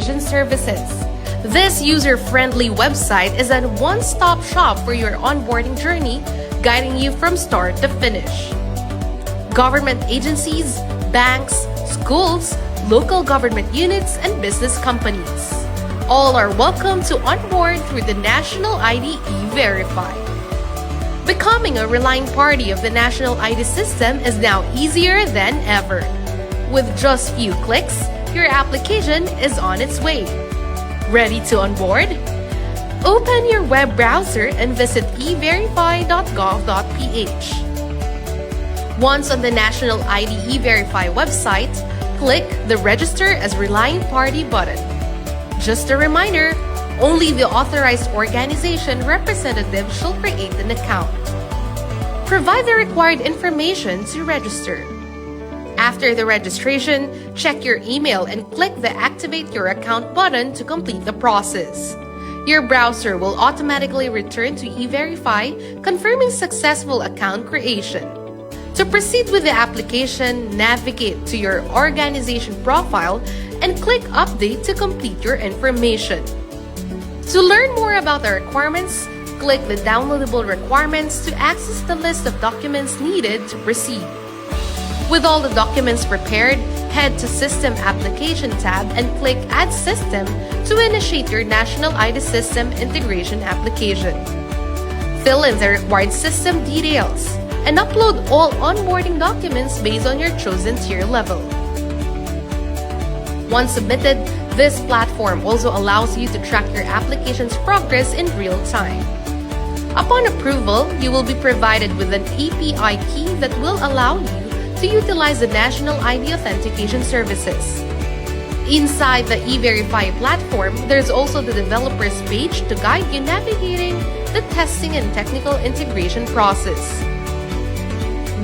Authentication Services. This user-friendly website is a one-stop shop for your onboarding journey, guiding you from start to finish. Government agencies, banks, schools, local government units, and business companies. All are welcome to onboard through the National ID E-Verify. Becoming a relying party of the National ID system is now easier than ever. With just few clicks, your application is on its way. Ready to onboard? Open your web browser and visit everify.gov.ph. Once on the National ID E-Verify website, click the Register as Relying Party button. Just a reminder, only the authorized organization representative shall create an account. Provide the required information to register. After the registration, check your email and click the Activate Your Account button to complete the process. Your browser will automatically return to E-Verify, confirming successful account creation. To proceed with the application, navigate to your organization profile and click Update to complete your information. To learn more about the requirements, click the downloadable requirements to access the list of documents needed to proceed. With all the documents prepared, head to System Application tab and click Add System to initiate your National ID System integration application. Fill in the required system details and upload all onboarding documents based on your chosen tier level. Once submitted, this platform also allows you to track your application's progress in real time. Upon approval, you will be provided with an API key that will allow you to utilize the National ID Authentication Services. Inside the E-Verify platform, there's also the developers page to guide you navigating the testing and technical integration process.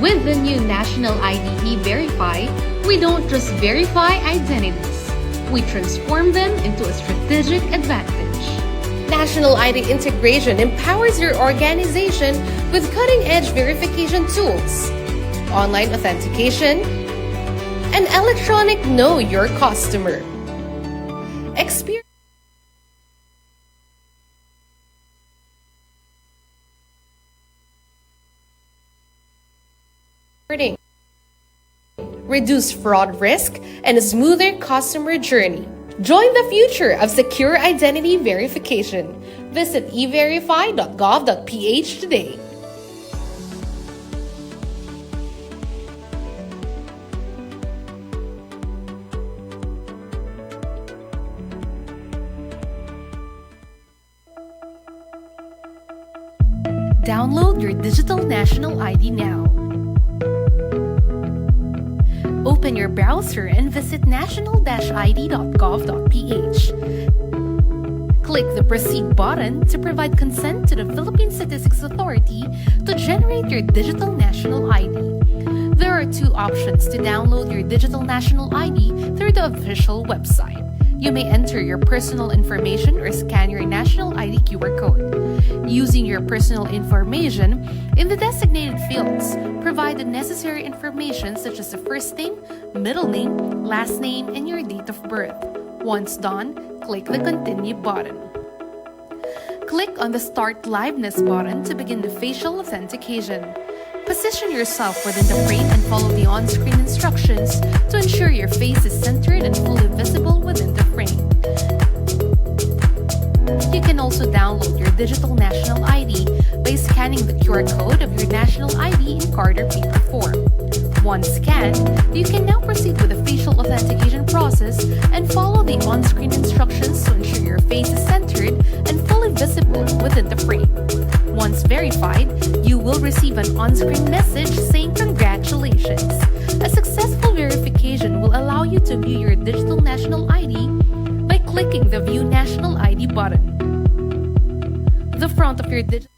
With the new National ID E-Verify, we don't just verify identities, we transform them into a strategic advantage. National ID integration empowers your organization with cutting-edge verification tools, online authentication, and electronic Know Your Customer. Experience reduce fraud risk and a smoother customer journey. Join the future of secure identity verification. Visit everify.gov.ph today. Download your digital national ID now. Open your browser and visit national-id.gov.ph. Click the Proceed button to provide consent to the Philippine Statistics Authority to generate your digital national ID. There are two options to download your digital national ID through the official website. You may enter your personal information or scan your national ID QR code. Using your personal information, in the designated fields, provide the necessary information such as the first name, middle name, last name, and your date of birth. Once done, click the Continue button. Click on the Start Liveness button to begin the facial authentication. Position yourself within the frame and follow the on-screen instructions to ensure your face is centered and fully visible within the frame. You can also download your digital national ID by scanning the QR code of your national ID in card or paper form. Once scanned, you can now proceed with the facial authentication process and follow the on-screen instructions to ensure your face is centered and fully visible within the frame. Once verified, you will receive an on-screen message saying congratulations. A successful verification will allow you to view your digital national ID by clicking the View National ID button. The front of your digital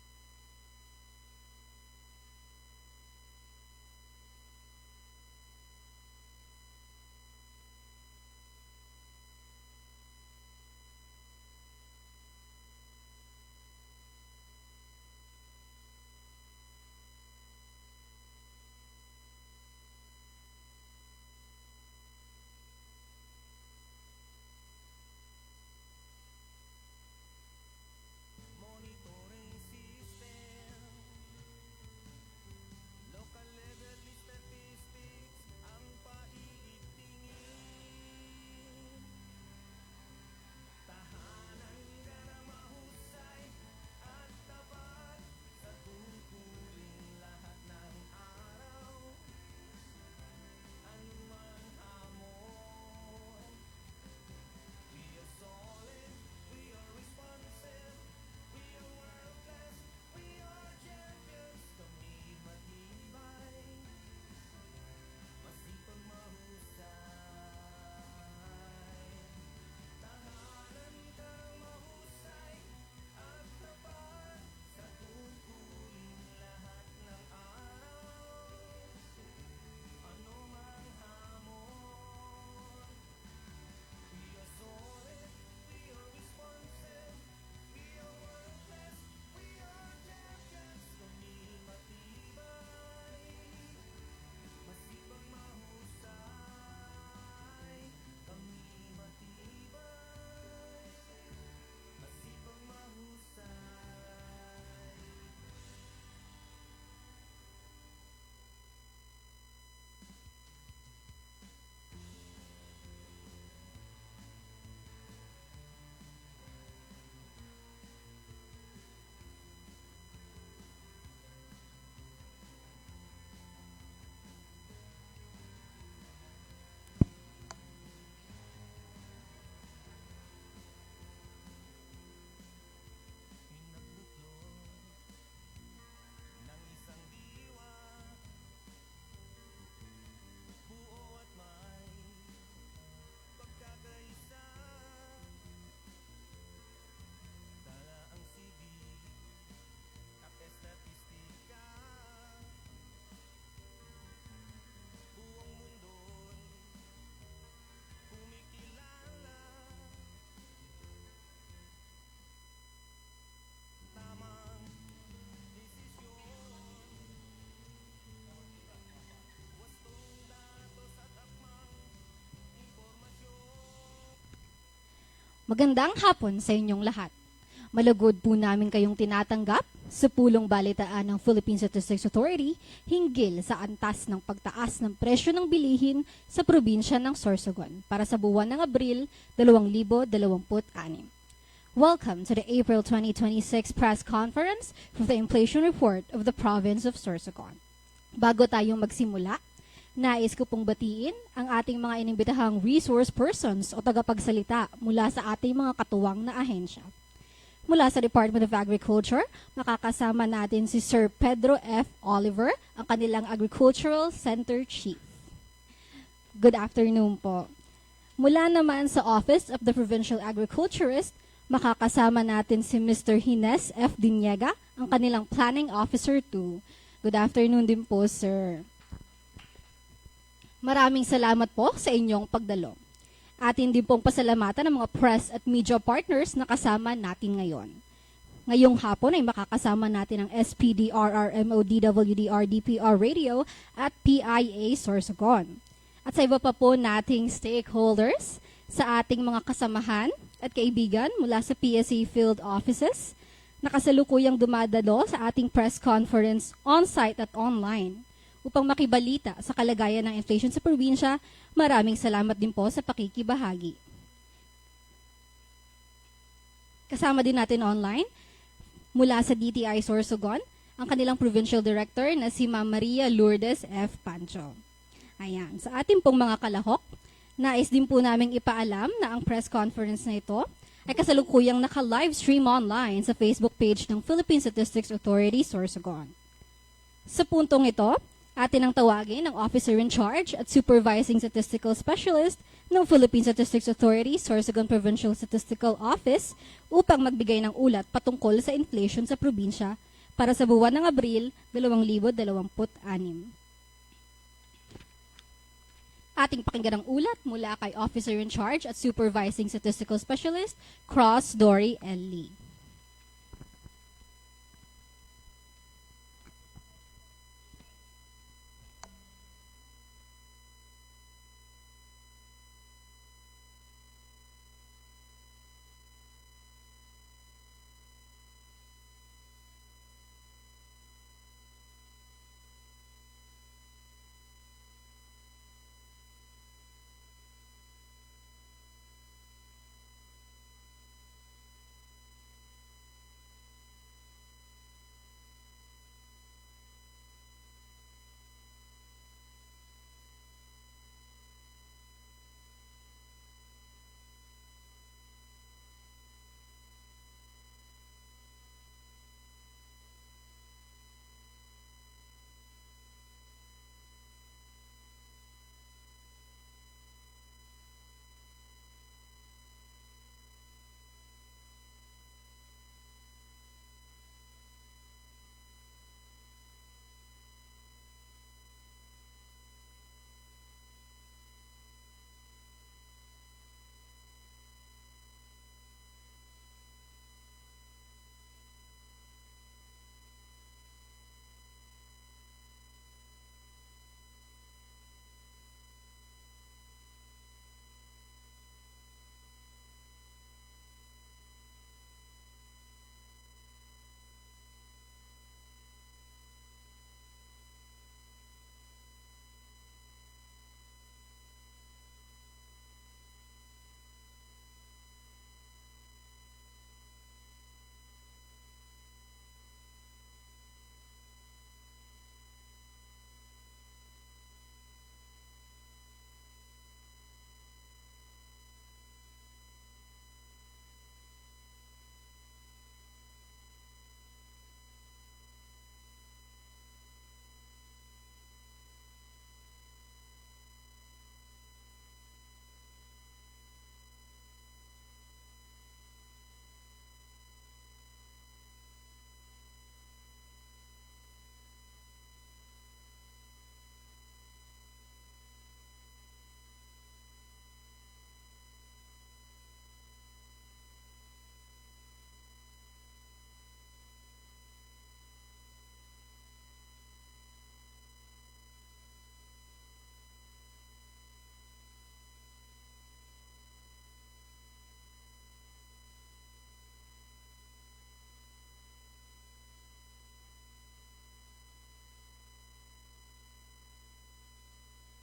Magandang hapon sa inyong lahat. Malugod po namin kayong tinatanggap sa pulong balitaan ng Philippine Statistics Authority hinggil sa antas ng pagtaas ng presyo ng bilihin sa probinsya ng Sorsogon para sa buwan ng Abril 2026. Welcome to the April 2026 press conference for the inflation report of the province of Sorsogon. Bago tayong magsimula, nais ko pong batiin ang ating mga inimbitahang resource persons o tagapagsalita mula sa ating mga katuwang na ahensya. Mula sa Department of Agriculture, makakasama natin si Sir Pedro F. Oliver, ang kanilang Agricultural Center Chief. Good afternoon po. Mula naman sa Office of the Provincial Agriculturist, makakasama natin si Mr. Hines F. Diniega, ang kanilang Planning Officer 2. Good afternoon din po, sir. Maraming salamat po sa inyong pagdalo. Atin din pong pasalamatan ng mga press at media partners na kasama natin ngayon. Ngayong hapon ay makakasama natin ang SPD, RRMO, DWDR, DPR Radio at PIA Sorsogon. At sa iba pa po nating stakeholders, sa ating mga kasamahan at kaibigan mula sa PSA Field Offices, nakasalukuyang dumadalo sa ating press conference on-site at online. Upang makibalita sa kalagayan ng inflation sa probinsya, maraming salamat din po sa pakikibahagi. Kasama din natin online, mula sa DTI Sorsogon, ang kanilang Provincial Director na si Ma'am Maria Lourdes F. Pancho. Ayan, sa ating pong mga kalahok, nais din po naming ipaalam na ang press conference na ito ay kasalukuyang naka-live stream online sa Facebook page ng Philippine Statistics Authority Sorsogon. Sa puntong ito, atin ang tawagin ng Officer in Charge at Supervising Statistical Specialist ng Philippine Statistics Authority Sorsogon Provincial Statistical Office upang magbigay ng ulat patungkol sa inflation sa probinsya para sa buwan ng Abril 2026. Ating pakinggan ang ulat mula kay Officer in Charge at Supervising Statistical Specialist Cross Dory L. Lee.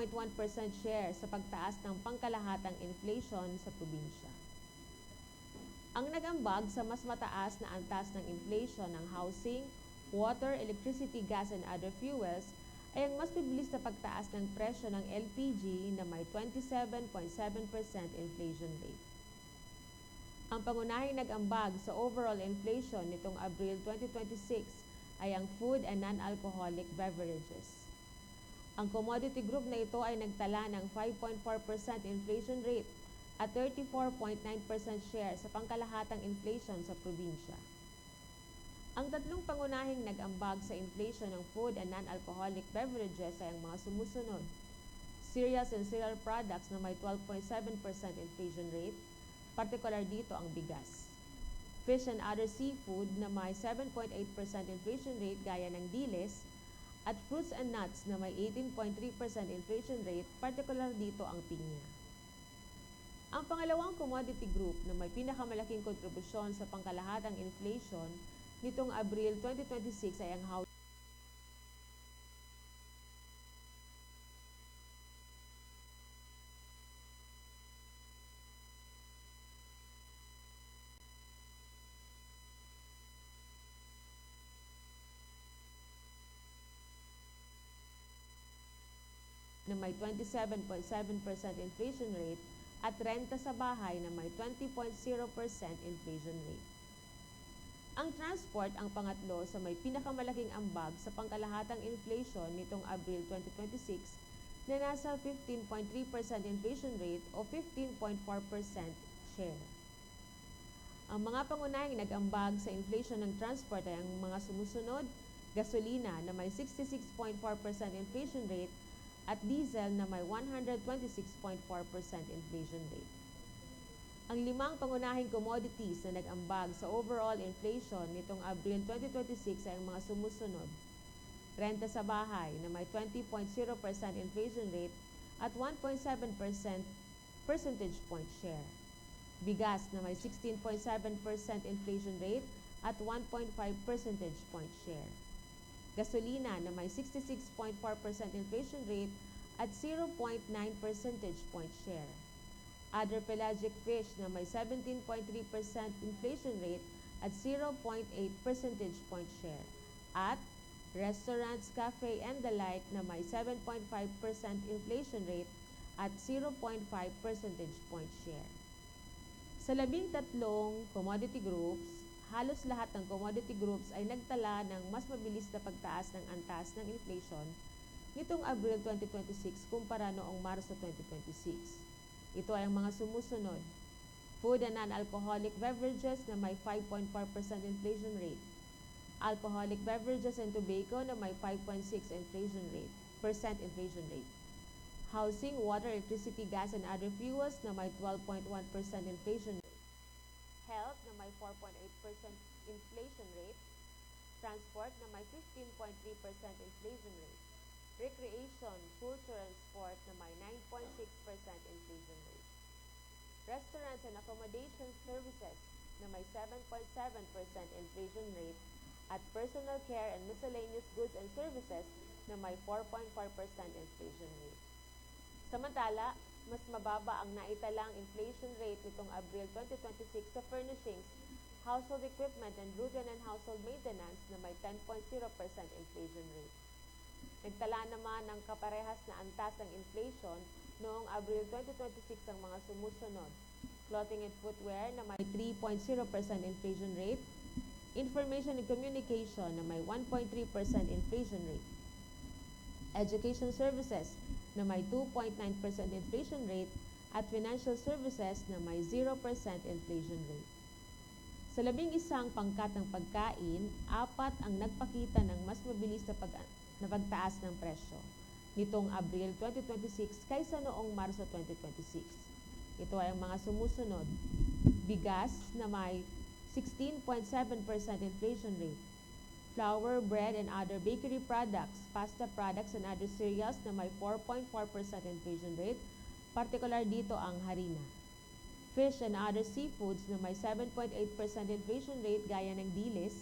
0.1% share sa pagtaas ng pangkalahatang inflation sa probinsya. Ang nag-ambag sa mas mataas na antas ng inflation ng housing, water, electricity, gas, and other fuels ay ang mas bibilis na pagtaas ng presyo ng LPG na may 27.7% inflation rate. Ang pangunahing nag-ambag sa overall inflation nitong Abril 2026 ay ang food and non-alcoholic beverages. Ang commodity group na ito ay nagtala ng 5.4% inflation rate at 34.9% share sa pangkalahatang inflation sa probinsya. Ang tatlong pangunahing nag-ambag sa inflation ng food and non-alcoholic beverages ay ang mga sumusunod: cereals and cereal products na may 12.7% inflation rate, partikular dito ang bigas. Fish and other seafood na may 7.8% inflation rate gaya ng dilis, at fruits and nuts na may 18.3% inflation rate, partikular dito ang pinya. Ang pangalawang commodity group na may pinakamalaking kontribusyon sa pangkalahatang inflation nitong Abril 2026 ay ang housing. Na may 27.7% inflation rate at renta sa bahay na may 20.0% inflation rate. Ang transport ang pangatlo sa may pinakamalaking ambag sa pangkalahatang inflation nitong Abril 2026 na nasa 15.3% inflation rate o 15.4% share. Ang mga pangunahing nag-ambag sa inflation ng transport ay ang mga sumusunod: gasolina na may 66.4% inflation rate at diesel na may 126.4% inflation rate. Ang limang pangunahing commodities na nag-ambag sa overall inflation nitong Abril 2026 ay ang mga sumusunod: renta sa bahay na may 20.0% inflation rate at 1.7% percentage point share. Bigas na may 16.7% inflation rate at 1.5 percentage point share. Gasolina na may 66.4% inflation rate at 0.9 percentage point share. Other pelagic fish na may 17.3% inflation rate at 0.8 percentage point share. At restaurants, cafe, and the like na may 7.5% inflation rate at 0.5 percentage point share. Sa 13 commodity groups, halos lahat ng commodity groups ay nagtala ng mas mabilis na pagtaas ng antas ng inflation nitong Abril 2026 kumpara noong Marso 2026. Ito ay ang mga sumusunod: food and non-alcoholic beverages na may 5.4% inflation rate, alcoholic beverages and tobacco na may 5.6% inflation rate, housing, water, electricity, gas, and other fuels na may 12.1% inflation rate, health na may 4.8% inflation rate, transport na may 15.3% inflation rate, recreation, culture, and sport na may 9.6% inflation rate, restaurants and accommodation services na may 7.7% inflation rate, at personal care and miscellaneous goods and services na may 4.4% inflation rate. Samantala, mas mababa ang naitalang inflation rate nitong Abril 2026 sa furnishings, household equipment, and routine and household maintenance na may 10.0% inflation rate. Nagtala naman ng kaparehas na antas ng inflation noong Abril 2026 ang mga sumusunod: clothing and footwear na may 3.0% inflation rate, information and communication na may 1.3% inflation rate, education services na may 2.9% inflation rate, at financial services na may 0% inflation rate. Sa 11 pangkat ng pagkain, 4 ang nagpakita ng mas mabilis na pagtaas ng presyo nitong Abril 2026 kaysa noong Marso 2026. Ito ay ang mga sumusunod: bigas na may 16.7% inflation rate, flour, bread, and other bakery products, pasta products, and other cereals na may 4.4% inflation rate, partikular dito ang harina. Fish and other seafoods na may 7.8% inflation rate gaya ng dilis,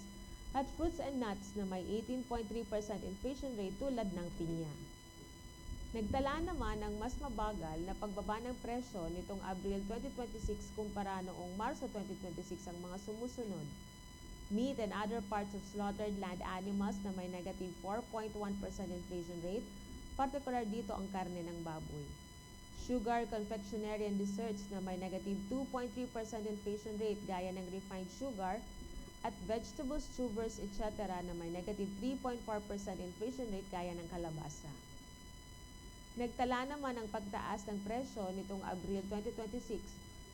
at fruits and nuts na may 18.3% inflation rate tulad ng pinya. Nagtala naman ng mas mabagal na pagbaba ng presyo nitong Abril 2026 kumpara noong Marso 2026 ang mga sumusunod. Meat and other parts of slaughtered land animals na may negative 4.1% inflation rate, partikular dito ang karne ng baboy. Sugar, confectionery, and desserts na may negative 2.3% inflation rate gaya ng refined sugar, at vegetables, tubers, etc. na may negative 3.4% inflation rate gaya ng kalabasa. Nagtala naman ang pagtaas ng presyo nitong Abril 2026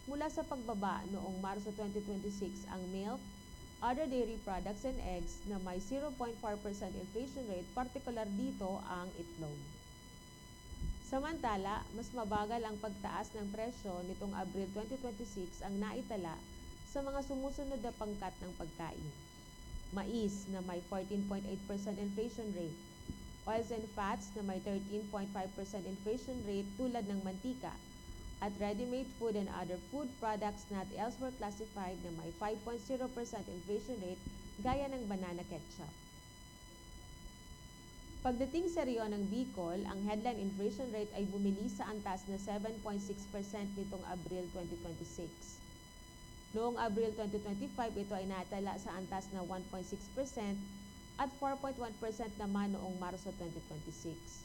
mula sa pagbaba noong Marso 2026 ang milk, other dairy products and eggs na may 0.4% inflation rate, partikular dito ang itlog. Samantala, mas mabagal ang pagtaas ng presyo nitong Abril 2026 ang naitala sa mga sumusunod na pangkat ng pagkain. Mais na may 14.8% inflation rate, oils and fats na may 13.5% inflation rate tulad ng mantika, at ready-made food and other food products not elsewhere classified na may 5.0% inflation rate gaya ng banana ketchup. Pagdating sa rehiyon ng Bicol, ang headline inflation rate ay bumili sa antas na 7.6% nitong Abril 2026. Noong Abril 2025, ito ay natala sa antas na 1.6% at 4.1% naman noong Marso 2026.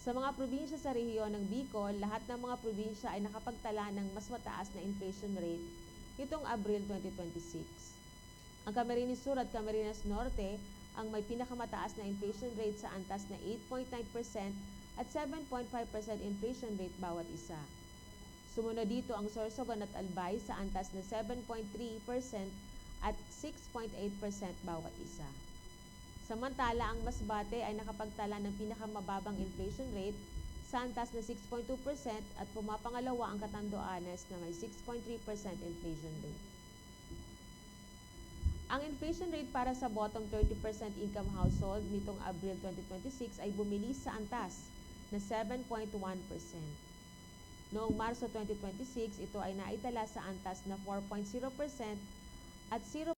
Sa mga probinsya sa rehiyon ng Bicol, lahat ng mga probinsya ay nakapagtala ng mas mataas na inflation rate nitong Abril 2026. Ang Camarines Sur at Camarines Norte ang may pinakamataas na inflation rate sa antas na 8.9% at 7.5% inflation rate bawat isa. Sumunod dito ang Sorsogon at Albay sa antas na 7.3% at 6.8% bawat isa. Samantala, ang Masbate ay nakapagtala ng pinakamababang inflation rate sa antas na 6.2% at pumapangalawa ang Catanduanes na may 6.3% inflation rate. Ang inflation rate para sa bottom 30% income household nitong Abril 2026 ay bumili sa antas na 7.1%. Noong Marso 2026, ito ay naitala sa antas na 4.0% at 0.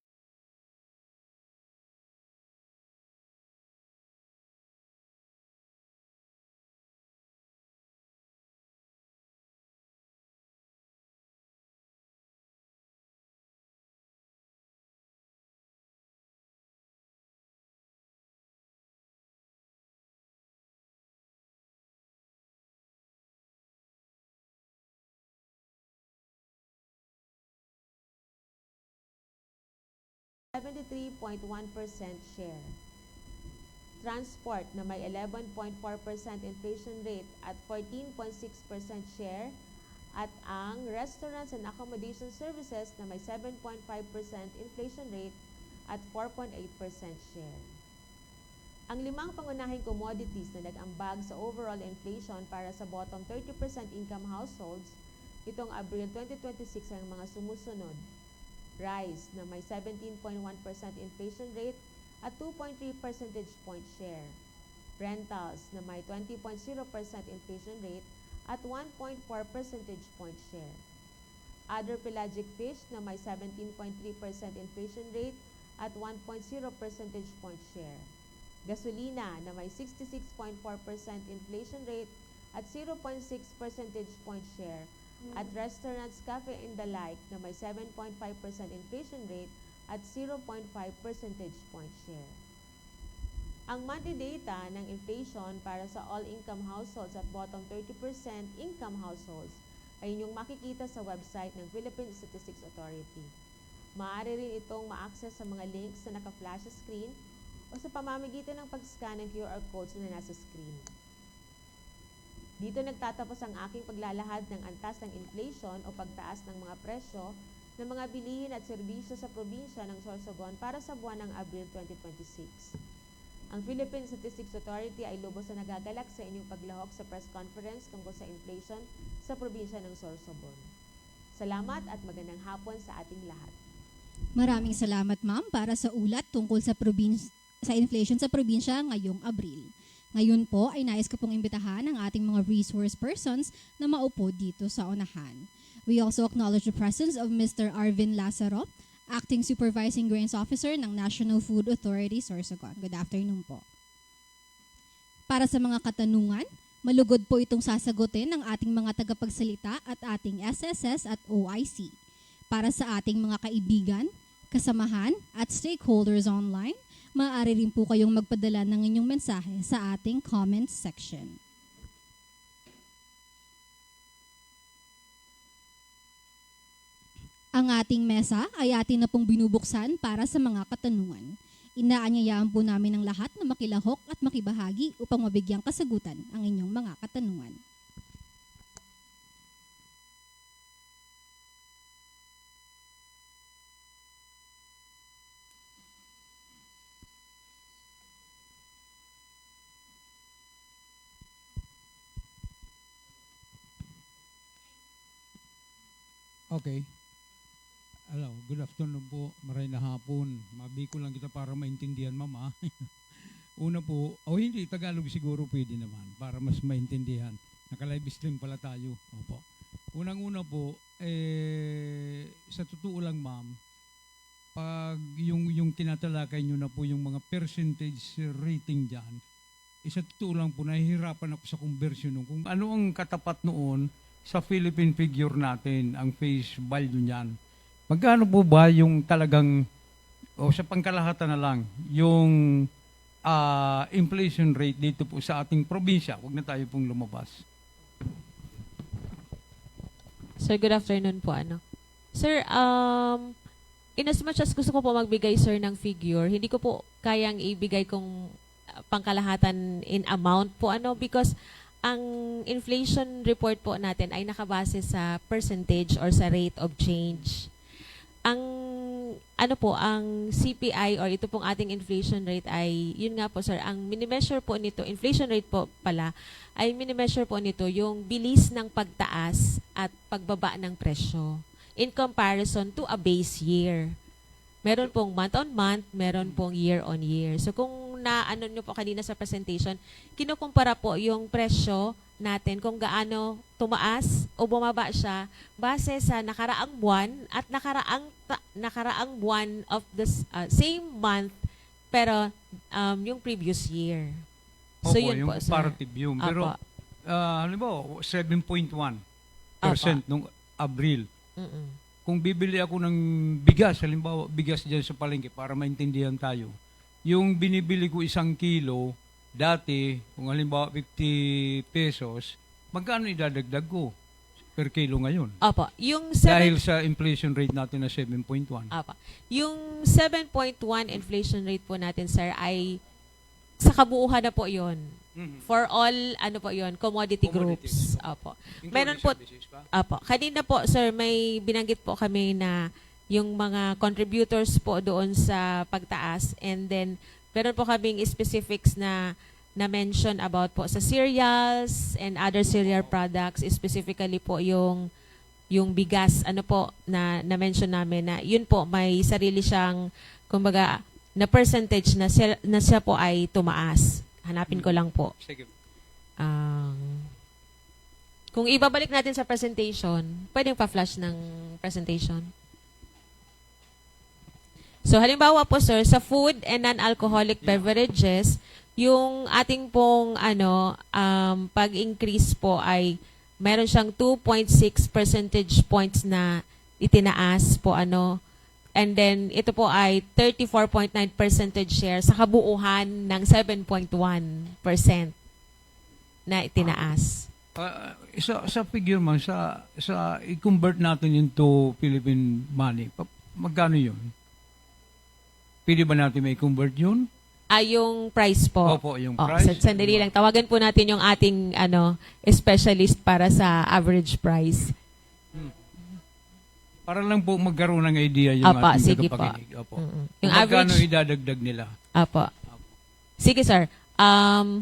.1% share. Transport na may 11.4% inflation rate at 14.6% share, at ang restaurants and accommodation services na may 7.5% inflation rate at 4.8% share. Ang limang pangunahing commodities na nag-ambag sa overall inflation para sa bottom 30% income households itong Abril 2026 ang mga sumusunod. Rice na may 17.1% inflation rate at 2.3 percentage point share. Rentals na may 20.0% inflation rate at 1.4 percentage point share. Other pelagic fish na may 17.3% inflation rate at 1.0 percentage point share. Gasolina na may 66.4% inflation rate at 0.6 percentage point share. At restaurants, cafe, and the like na may 7.5% inflation rate at 0.5 percentage point share. Ang monthly data ng inflation para sa all-income households at bottom 30% income households ay inyong makikita sa website ng Philippine Statistics Authority. Maaari rin itong ma-access sa mga links na naka-flash sa screen o sa pamamagitan ng pag-scan ng QR codes na nasa screen. Dito nagtatapos ang aking paglalahad ng antas ng inflation o pagtaas ng mga presyo ng mga bilihin at serbisyo sa probinsya ng Sorsogon para sa buwan ng Abril 2026. Ang Philippine Statistics Authority ay lubos na nagagalak sa inyong paglahok sa press conference tungkol sa inflation sa probinsya ng Sorsogon. Salamat at magandang hapon sa ating lahat. Maraming salamat, ma'am, para sa ulat tungkol sa inflation sa probinsya ngayong Abril. Ngayon po ay nais ko pong imbitahan ang ating mga resource persons na maupo dito sa unahan. We also acknowledge the presence of Mr. Arvin Lazaro, Acting Supervising Grains Officer ng National Food Authority, Sorsogon. Good afternoon po. Para sa mga katanungan, Malugod po itong sasagutin ng ating mga tagapagsalita at ating SSS at OIC. Para sa ating mga kaibigan, kasamahan at stakeholders online, maaari rin po kayong magpadala ng inyong mensahe sa ating comment section. Ang ating mesa ay atin na pong binubuksan para sa mga katanungan. Inaanyayaan po namin ang lahat na makilahok at makibahagi upang mabigyang kasagutan ang inyong mga katanungan. Okay. Hello, good afternoon po. Maray na hapon. Mabi ko lang kita para maintindihan, mama. Una po, hindi, Tagalog siguro pwede naman para mas maintindihan. Naka-live stream pala tayo. Opo. Unang-una po, sa totoo lang, ma'am, pag yung tinatalakay nyo na po yung mga percentage rating dyan, sa totoo lang po, nahihirapan ako sa conversion nung kung ano ang katapat noon sa Philippine figure natin, ang face value niyan. Magkano po ba yung talagang, sa pangkalahatan na lang, yung inflation rate dito po sa ating probinsya? Huwag na tayo pong lumabas. Sir, good afternoon po. Sir, in as much as gusto ko po magbigay, sir, ng figure, hindi ko po kayang ibigay kung pangkalahatan in amount po, because ang inflation report po natin ay nakabase sa percentage or sa rate of change. Ang ang CPI or ito pong ating inflation rate ay, yun nga po sir, ang minimeasure po nito, inflation rate po pala, ay minimeasure po nito yung bilis ng pagtaas at pagbaba ng presyo in comparison to a base year. Meron pong month-on-month, meron pong year-on-year. So kung naano nyo po kanina sa presentation, kinukumpara po yung presyo natin kung gaano tumaas o bumaba siya base sa nakaraang buwan at nakaraang buwan of the same month pero yung previous year. So Opo, yun yung po, comparative sir. yun. Pero, Opo. halimbawa, 7.1% nung Abril. Mm-mm. Kung bibili ako ng bigas, halimbawa, bigas dyan sa palengke para maintindihan tayo, yung binibili ko 1 kilo, dati, kung halimbawa 50 pesos, magkano idadagdag ko per kilo ngayon? Opo. Yung Dahil sa inflation rate natin na 7.1. Apa. Yung 7.1 inflation rate po natin, sir, ay sa kabuuhan na po yon. For all, commodity groups. Apo. Meron po, kanina po, sir, may binanggit po kami na yung mga contributors po doon sa pagtaas, and then meron po kaming specifics na mention about po sa cereals and other cereal products, specifically po yung bigas, na mention namin na yun po, may sarili siyang, kumbaga, na percentage na siya po ay tumaas. Hanapin ko lang po. Sige. Kung ibabalik natin sa presentation, pwedeng pa-flash ng presentation. So, halimbawa po, sir, sa food and non-alcoholic beverages, yung ating pong pag-increase po ay meron siyang 2.6 percentage points na itinaas po and then ito po ay 34.9 percentage share sa kabuuhan ng 7.1% na itinaas. Sa figure man, sa i-convert natin into Philippine money, magkano yun? Pwede ba natin may convert yun? Yung price po. Opo, yung price. Sandali lang. Tawagan po natin yung ating specialist para sa average price. Para lang po magkaroon ng idea yung Apa, ating sige tagapakinig. Opo. Yung Magkano average, idadagdag nila? Apo. Sige, sir.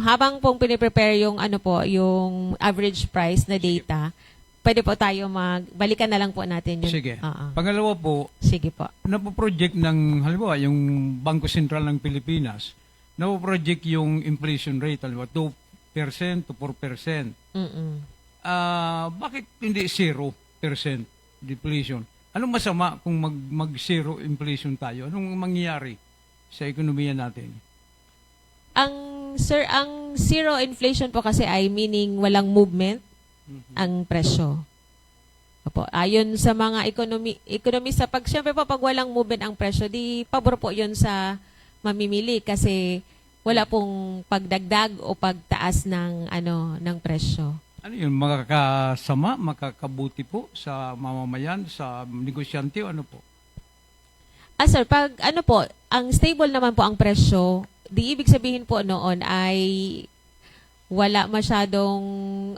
Habang pong piniprepare yung yung average price na data, pwede po tayo balikan na lang po natin yun. Sige. Pangalawa po, Sige po. napoproject ng, halimbawa, yung Bangko Sentral ng Pilipinas, napoproject yung inflation rate, halimbawa, 2% to 4%. Bakit hindi 0% deflation? Anong masama kung mag-zero inflation tayo? Anong mangyayari sa ekonomiya natin? Sir, ang Ang zero inflation po kasi ay meaning walang movement ang presyo. Opo. Ayon sa mga ekonomista, syempre po pag walang movement ang presyo, di pabor po yun sa mamimili kasi wala pong pagdagdag o pagtaas ng ng presyo. Ano yun, makakasama, makakabuti po sa mamamayan, sa negosyante o ano po? Sir, pag ang stable naman po ang presyo, di ibig sabihin po noon ay wala masyadong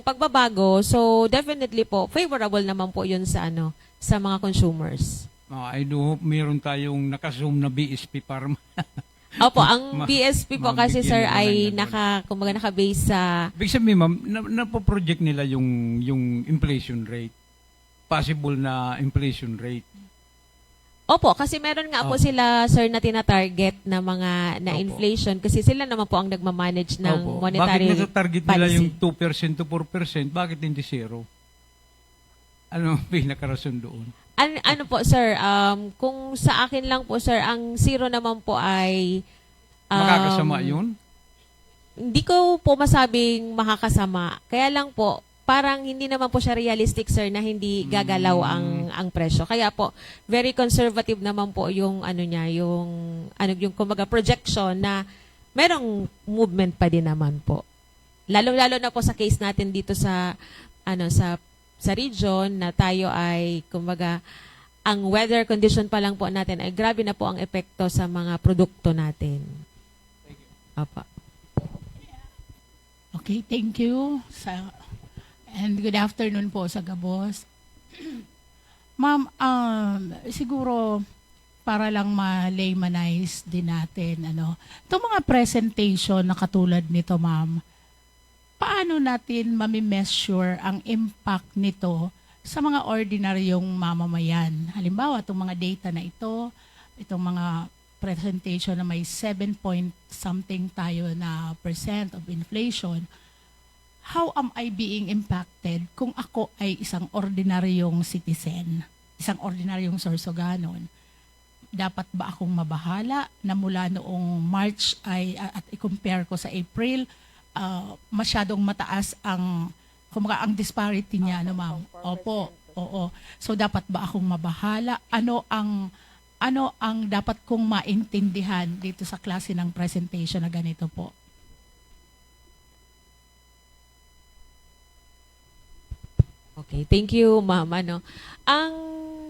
pagbabago. So definitely po favorable naman po 'yun sa sa mga consumers. I do hope meron tayong naka-zoom na BSP para Opo, ang BSP po kasi sir ay mabigyan nila ng naka-base sa Ibig sabihin, ma'am, napoproject nila yung inflation rate. Possible na inflation rate. Opo, kasi meron nga po sila, sir, na tina-target na mga Opo. inflation kasi sila naman po ang nagmamanage ng Opo. monetary Bakit nasa-target nila policy. yung 2% to 4%? Bakit hindi zero? Ano ang pinakarason doon? Ano po, sir, kung sa akin lang po, sir, ang zero naman po ay... Makakasama yun? Hindi ko po masabing makakasama. Kaya lang po, parang hindi naman po siya realistic, sir, na hindi gagalaw ang presyo. Kaya po, very conservative naman po yung yung kumbaga projection na merong movement pa din naman po. Lalo-lalo na po sa case natin dito sa sa region na tayo ay kumbaga ang weather condition pa lang po natin ay grabe na po ang epekto sa mga produkto natin. Apa. Okay, thank you. And good afternoon po sa Gabos. Ma'am, siguro para lang ma-laymanize din natin, itong mga presentation na katulad nito, ma'am, paano natin mami-measure ang impact nito sa mga ordinaryong mamamayan? Halimbawa, itong mga data na itong mga presentation na may 7 point something tayo na percent of inflation, how am I being impacted kung ako ay isang ordinaryong citizen, isang ordinaryong Sorsoganon? Dapat ba akong mabahala na mula noong March at i-compare ko sa April, masyadong mataas ang disparity niya, ma'am? Opo, oo. So dapat ba akong mabahala? Ano ang dapat kong maintindihan dito sa klase ng presentation na ganito po? Okay, thank you, ma'am. Ang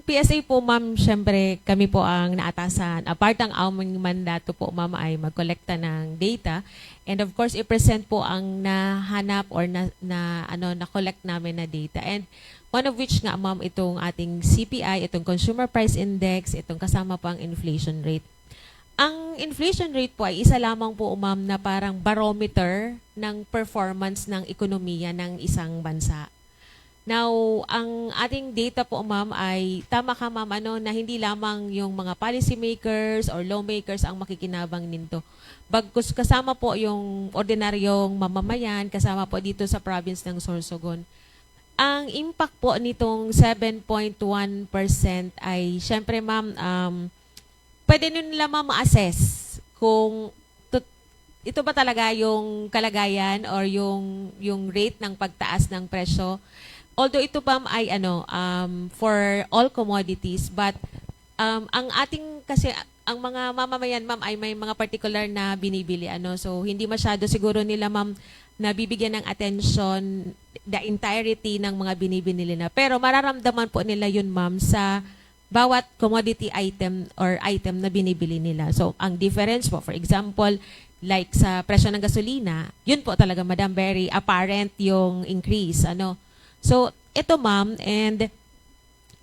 PSA po, ma'am, syempre kami po ang naatasan. Apart ang aming mandato po, ma'am, ay magkolekta ng data and of course i-present po ang nahanap or na-collect namin na data. And one of which nga, ma'am, itong ating CPI, itong Consumer Price Index, itong kasama po ang inflation rate. Ang inflation rate po ay isa lamang po, ma'am, na parang barometer ng performance ng ekonomiya ng isang bansa. Now, ang ating data po, ma'am, ay tama ka, ma'am, na hindi lamang yung mga policy makers or lawmakers ang makikinabang nito. Bagkus kasama po yung ordinaryong mamamayan, kasama po dito sa province ng Sorsogon. Ang impact po nitong 7.1% ay, syempre, ma'am, pwede nila, ma'am, ma-assess kung ito ba talaga yung kalagayan or yung rate ng pagtaas ng presyo. Although ito, ma'am, ay for all commodities, but ang ating kasi ang mga mamamayan, ma'am, ay may mga particular na binibili, so hindi masyado siguro nila, ma'am, na bibigyan ng attention the entirety ng mga binibili nila. Pero mararamdaman po nila yun, ma'am, sa bawat commodity item or item na binibili nila. So ang difference po, for example, like sa presyo ng gasolina, yun po talaga, madam, very apparent yung increase, So, ito, ma'am, and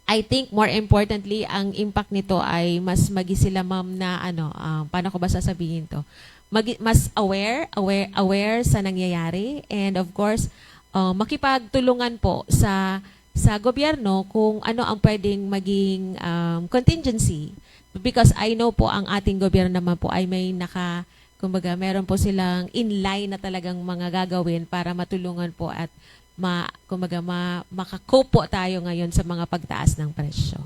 I think more importantly, ang impact nito ay mas magi sila, ma'am, na paano ko ba sasabihin to? Mas aware sa nangyayari, and of course, makipagtulungan po sa gobyerno kung ano ang pwedeng maging contingency. Because I know po ang ating gobyerno naman po ay may kumbaga, meron po silang inline na talagang mga gagawin para matulungan po at makakope po tayo ngayon sa mga pagtaas ng presyo.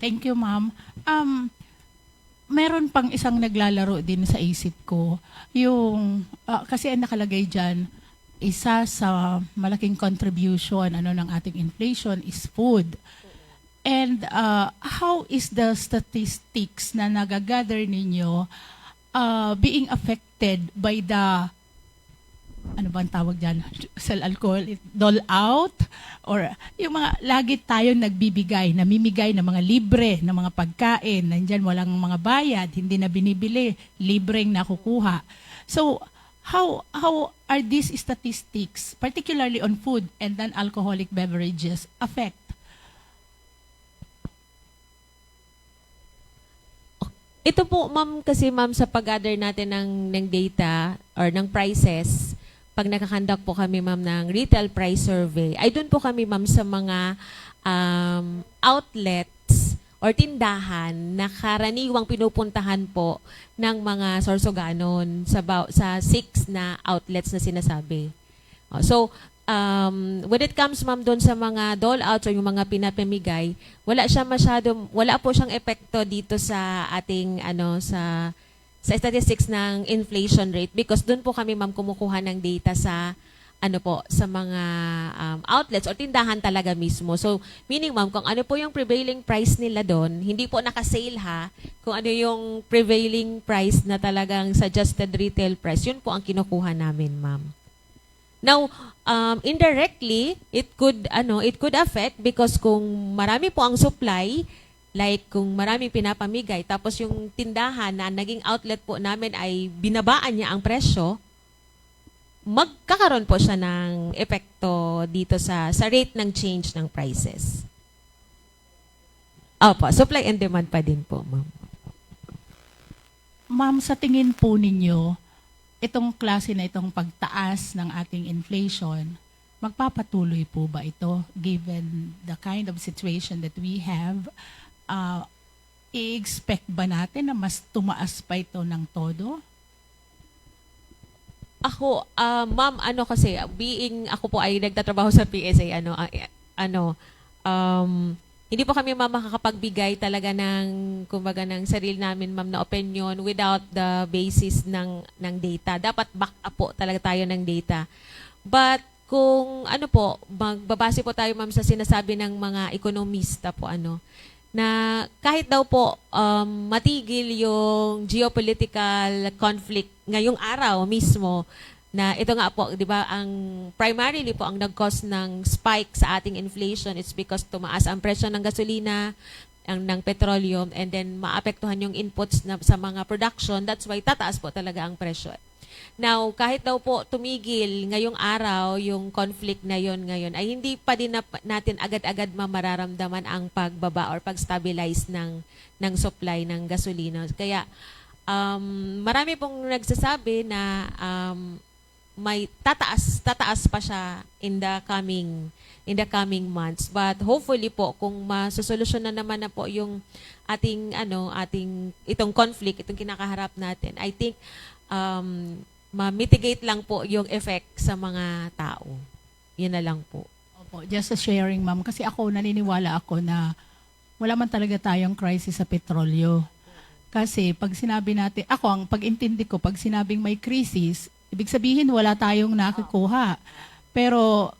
Thank you, ma'am. meron pang isang naglalaro din sa isip ko. Yung, kasi ang nakalagay dyan, isa sa malaking contribution ng ating inflation is food. And how is the statistics na nagagather ninyo being affected by the, ano ba ang tawag dyan? Sa alcohol, dole out? Or yung mga, lagi tayong namimigay ng mga libre, ng mga pagkain, nandyan walang mga bayad, hindi na binibili, libreng nakukuha. So, how are these statistics, particularly on food and non-alcoholic beverages, affect? Ito po, ma'am, kasi ma'am, sa pag-gather natin ng data or ng prices, pag nakakandak po kami, ma'am, ng retail price survey, ay doon po kami, ma'am, sa mga outlets or tindahan na karaniwang pinupuntahan po ng mga sorsoganon sa 6 na outlets na sinasabi. So, when it comes, ma'am, doon sa mga dole-outs o yung mga pinapamigay, wala po siyang epekto dito sa ating, sa statistics ng inflation rate because doon po kami, ma'am, kumukuha ng data sa sa mga outlets or tindahan talaga mismo. So, meaning, ma'am, kung ano po yung prevailing price nila doon, hindi po naka-sale ha, kung ano yung prevailing price na talagang suggested retail price, yun po ang kinukuha namin, ma'am. Now, indirectly, it could affect because kung marami po ang supply, like kung maraming pinapamigay, tapos yung tindahan na naging outlet po namin ay binabaan niya ang presyo, magkakaroon po siya ng epekto dito sa rate ng change ng prices. Opo, supply and demand pa din po, ma'am. Ma'am, sa tingin po ninyo, itong klase na itong pagtaas ng ating inflation, magpapatuloy po ba ito given the kind of situation that we have? I-expect ba natin na mas tumaas pa ito ng todo? Ako, ma'am, kasi ako po ay nagtatrabaho sa PSA, hindi po kami, ma'am, makakapagbigay talaga kumbaga ng sarili namin, ma'am, na opinion without the basis ng data. Dapat back up po talaga tayo ng data. But kung magbabase po tayo, ma'am, sa sinasabi ng mga ekonomista po, na kahit daw po matigil yung geopolitical conflict ngayong araw mismo, na ito nga po, di ba, ang primarily po ang nag-cause ng spike sa ating inflation, it's because tumaas ang presyo ng gasolina, ng petroleum, and then maapektuhan yung inputs sa mga production, that's why tataas po talaga ang presyo. Now, kahit daw po tumigil ngayong araw yung conflict na yon ngayon, ay hindi pa din natin agad-agad mararamdaman ang pagbaba or pag-stabilize ng supply ng gasolina. Kaya, marami pong nagsasabi na may tataas pa siya in the coming months. But hopefully po, kung masusolusyon na naman na po yung ating itong conflict, itong kinakaharap natin, I think ma-mitigate lang po yung effect sa mga tao. Yun na lang po. Opo, just a sharing, ma'am, kasi naniniwala ako na wala man talaga tayong crisis sa petrolyo. Kasi pag sinabi natin, ang pag-intindi ko, pag sinabing may crisis, ibig sabihin wala tayong nakukuha. Pero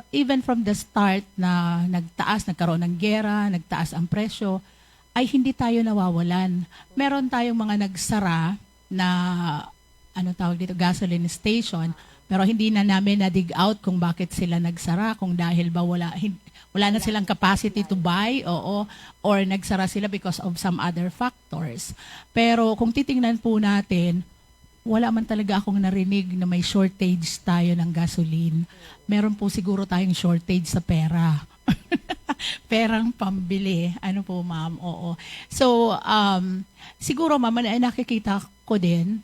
even from the start na nagkaroon ng giyera, nagtaas ang presyo, ay hindi tayo nawawalan. Meron tayong mga nagsara na gasoline station, pero hindi na namin na-dig out kung bakit sila nagsara, kung dahil ba wala na silang capacity to buy, or nagsara sila because of some other factors. Pero kung titingnan po natin, wala man talaga akong narinig na may shortage tayo ng gasoline. Meron po siguro tayong shortage sa pera. Perang pambili. Ano po, ma'am? Oo. So, siguro, ma'am, nakikita ko din,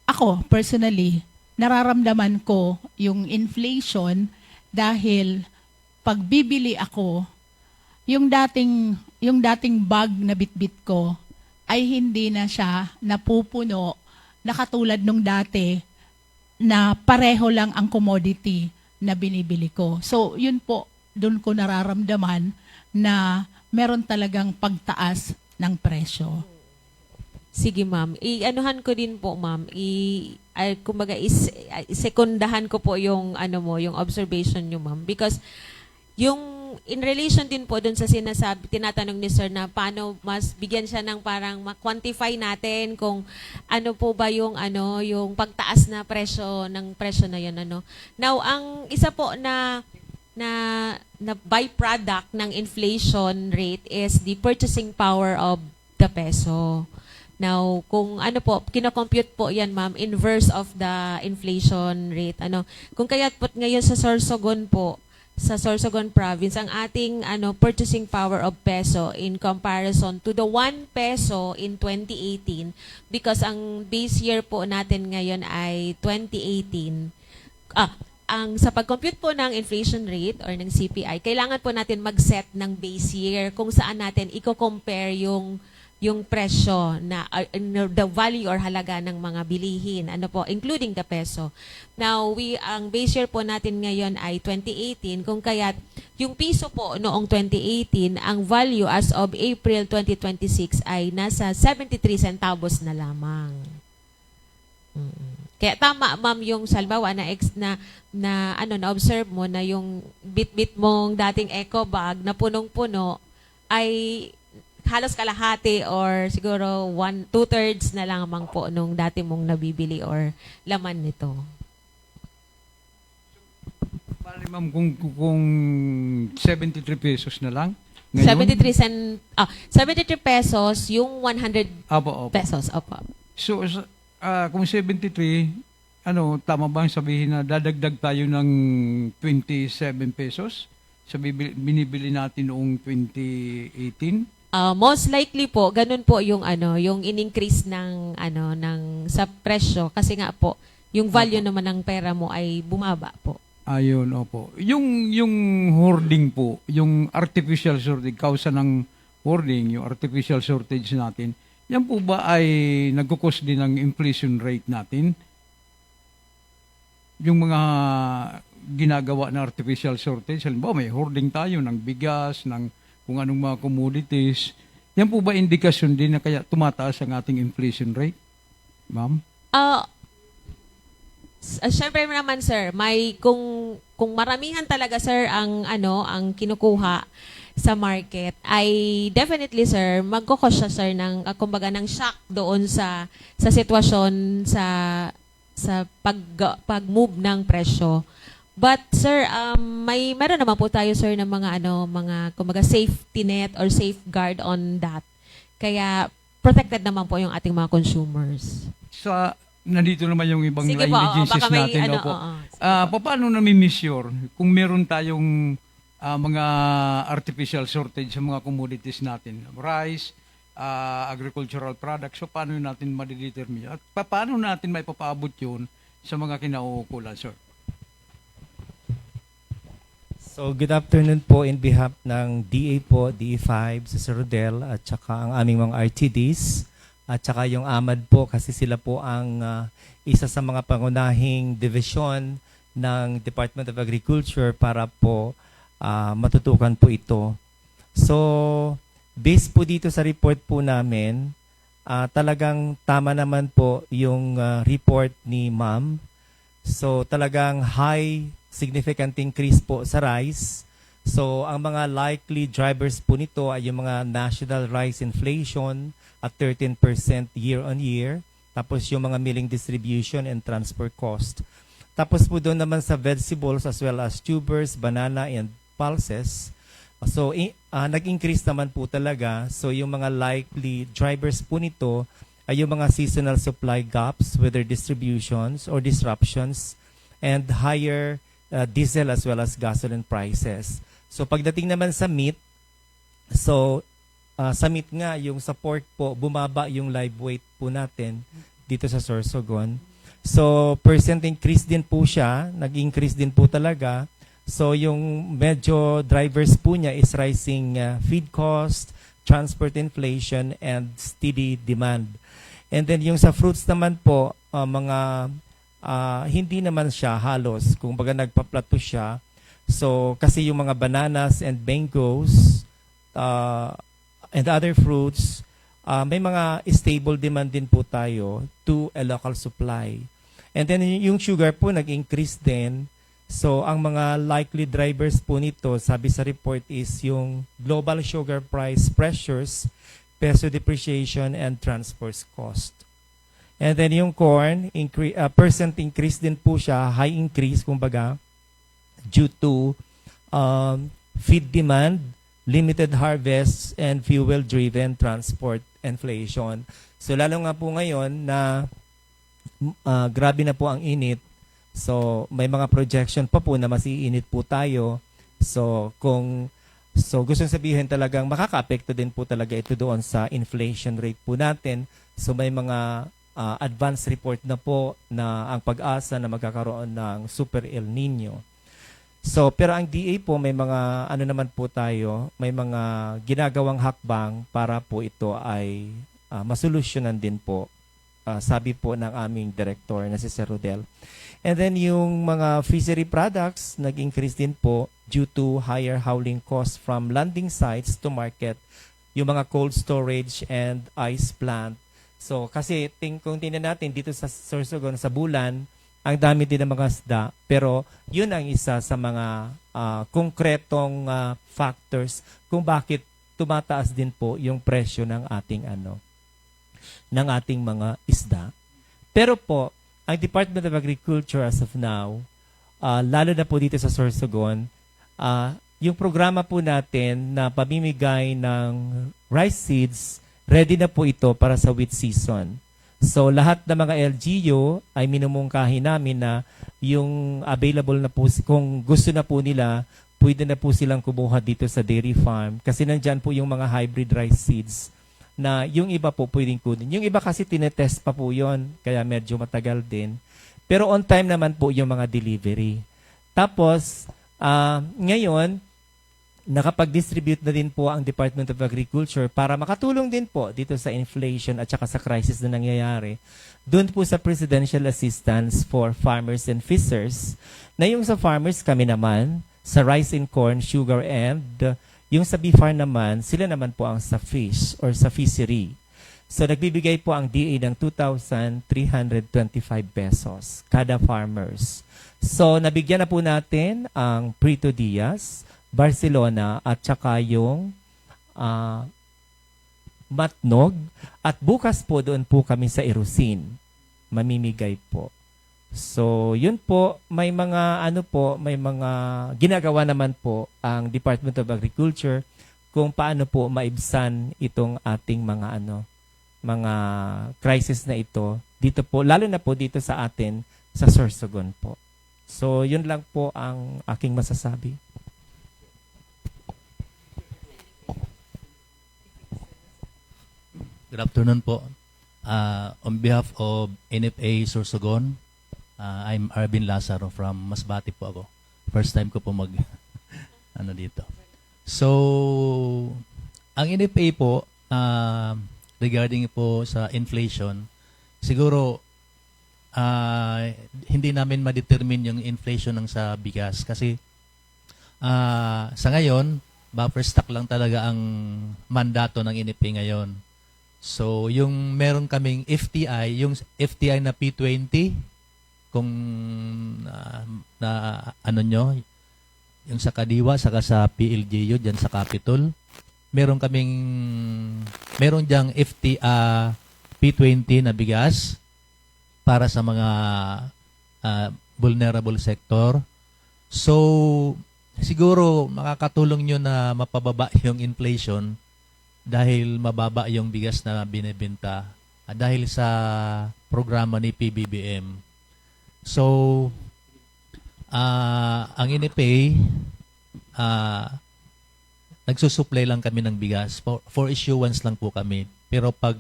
ako, personally, nararamdaman ko yung inflation dahil pagbibili ako, yung dating bag na bitbit ko ay hindi na siya napupuno na katulad nung dati na pareho lang ang commodity na binibili ko. So, yun po, doon ko nararamdaman na meron talagang pagtaas ng presyo. Sige, ma'am. I-anuhan ko din po, ma'am. Kumbaga, sekundahan ko po yung, yung observation nyo, ma'am. Because, in relation din po dun sa tinatanong ni sir na paano mas bigyan siya ng parang ma-quantify natin kung ano po ba yung, yung pagtaas na presyo na yun, Now, ang isa po na byproduct ng inflation rate is the purchasing power of the peso. Now, kung kinocompute po yan, ma'am, inverse of the inflation rate. Kung kaya't po ngayon sa Sorsogon province, ang ating purchasing power of peso in comparison to the 1 peso in 2018, because ang base year po natin ngayon ay 2018. Sa pag-compute po ng inflation rate or ng CPI, kailangan po natin mag-set ng base year kung saan natin i-compare yung presyo na the value or halaga ng mga bilihin, including the peso. Now, ang base year po natin ngayon ay 2018, kung kaya't yung piso po noong 2018, ang value as of April 2026 ay nasa 73 centavos na lamang. Kaya tama, ma'am, yung salbawa na observe mo na yung bit-bit mong dating eco bag na punong-puno ay halos kalahati or siguro 2/3 na lamang po nung dati mong nabibili or laman nito. Bali, ma'am, kung 73 pesos na lang ngayon? 73 pesos yung 100 Opo. pesos. Opo. So, kung 73, tama ba ang sabihin na dadagdag tayo ng 27 pesos sa binibili natin noong 2018? Most likely po, ganun po yung yung in-increase ng sa presyo kasi nga po yung value naman ng pera mo ay bumaba po. Ayun, opo. Yung hoarding po, yung artificial shortage, kausa ng hoarding, yung artificial shortage natin, yan po ba ay nagkukos din ng inflation rate natin? Yung mga ginagawa na artificial shortage, halimbawa may hoarding tayo ng bigas, ng kung anong mga commodities, yan po ba indikasyon din na kaya tumataas ang ating inflation rate, ma'am? Syempre naman, sir, kung maramihan talaga, sir, ang kinukuha sa market, ay definitely, sir, magkukos siya, sir, kumbaga ng shock doon sa sitwasyon sa pag-move ng presyo. But sir, meron naman po tayo, sir, ng mga kumbaga safety net or safeguard on that. Kaya protected naman po yung ating mga consumers. Nandito naman yung ibang Sige line po, agencies baka may natin. Paano nami-measure kung meron tayong mga artificial shortage sa mga commodities natin? Rice, agricultural products. So paano natin ma-determine? At paano natin may papaabot yun sa mga kinauukulan, sir? So, good afternoon po in behalf ng DA po, DE5, sa Sir Rodel, at saka ang aming mga RTDs, at saka yung AMAD po, kasi sila po ang isa sa mga pangunahing division ng Department of Agriculture para po matutukan po ito. So, based po dito sa report po namin, talagang tama naman po yung report ni Ma'am. So, talagang significant increase po sa rice. So, ang mga likely drivers po nito ay yung mga national rice inflation at 13% year-on-year. Tapos yung mga milling distribution and transport cost. Tapos po doon naman sa vegetables as well as tubers, banana, and pulses. So, nag-increase naman po talaga. So, yung mga likely drivers po nito ay yung mga seasonal supply gaps, whether distributions or disruptions, and higher diesel as well as gasoline prices. So pagdating naman sa meat, sa meat nga, yung sa pork po, bumaba yung live weight po natin dito sa Sorsogon. So percent increase din po siya, nag-increase din po talaga. So yung medyo drivers po niya is rising feed cost, transport inflation, and steady demand. And then yung sa fruits naman po, hindi naman siya halos, kung baga nagpa-plateau siya. So, kasi yung mga bananas and mangoes and other fruits may mga stable demand din po tayo to a local supply. And then yung sugar po nag-increase din. So ang mga likely drivers po nito, sabi sa report, is yung global sugar price pressures, peso depreciation, and transport cost. And then yung corn, percent increase din po siya, high increase kumbaga, due to feed demand, limited harvests, and fuel-driven transport inflation. So lalo nga po ngayon na grabe na po ang init. So may mga projection pa po na mas iinit po tayo. So gusto sabihin talagang makaka-apekto din po talaga ito doon sa inflation rate po natin. So may mga advance report na po na ang pag-asa na magkakaroon ng Super El Nino. So pero ang DA po may mga ano naman po tayo, may mga ginagawang hakbang para po ito ay masolusyonan din po. Sabi po ng aming director na si Sir Rodel. And then yung mga fishery products nag-increase din po due to higher hauling costs from landing sites to market, yung mga cold storage and ice plant. So kasi kung tingnan natin dito sa Sorsogon sa Bulan, ang dami din ng mga isda, pero yun ang isa sa mga konkretong factors kung bakit tumataas din po yung presyo ng ating ng ating mga isda. Pero po, ang Department of Agriculture as of now, lalo na po dito sa Sorsogon, yung programa po natin na pamimigay ng rice seeds, ready na po ito para sa wheat season. So lahat ng mga LGU ay minumungkahi namin na yung available na po, kung gusto na po nila, pwede na po silang kumuha dito sa dairy farm kasi nandyan po yung mga hybrid rice seeds na yung iba po pwedeng kunin. Yung iba kasi tinetest pa po yon, kaya medyo matagal din. Pero on time naman po yung mga delivery. Tapos, ngayon, nakapag-distribute na din po ang Department of Agriculture para makatulong din po dito sa inflation at saka sa crisis na nangyayari. Doon po sa Presidential Assistance for Farmers and Fishers, na yung sa farmers kami naman, sa rice and corn, sugar, and yung sa BFAR naman, sila naman po ang sa fish or sa fishery. So nagbibigay po ang DA ng 2,325 pesos kada farmers. So nabigyan na po natin ang Prito Diaz, Barcelona at saka yung Matnog. At bukas po doon po kami sa Irusin. Mamimigay po. So, yun po, may mga may mga ginagawa naman po ang Department of Agriculture kung paano po maibsan itong ating mga mga crisis na ito dito po, lalo na po dito sa atin sa Sorsogon po. So, yun lang po ang aking masasabi. Good afternoon po. On behalf of NFA Sorsogon, I'm Arvin Lazaro from Masbate po ako. First time ko po dito. So, ang NFA po, regarding po sa inflation, siguro hindi namin ma-determine yung inflation ng sa bigas kasi sa ngayon, buffer stock lang talaga ang mandato ng NFA ngayon. So, yung meron kaming FTI, yung FTI na P20, kung yung sa Kadiwa, saka sa PLGU, dyan sa Capitol, meron diyang P20 na bigas para sa mga vulnerable sector. So, siguro makakatulong nyo na mapababa yung inflation dahil mababa yung bigas na binibenta dahil sa programa ni PBBM. So, ang NFA, nagsusupply lang kami ng bigas. For issuance lang po kami. Pero pag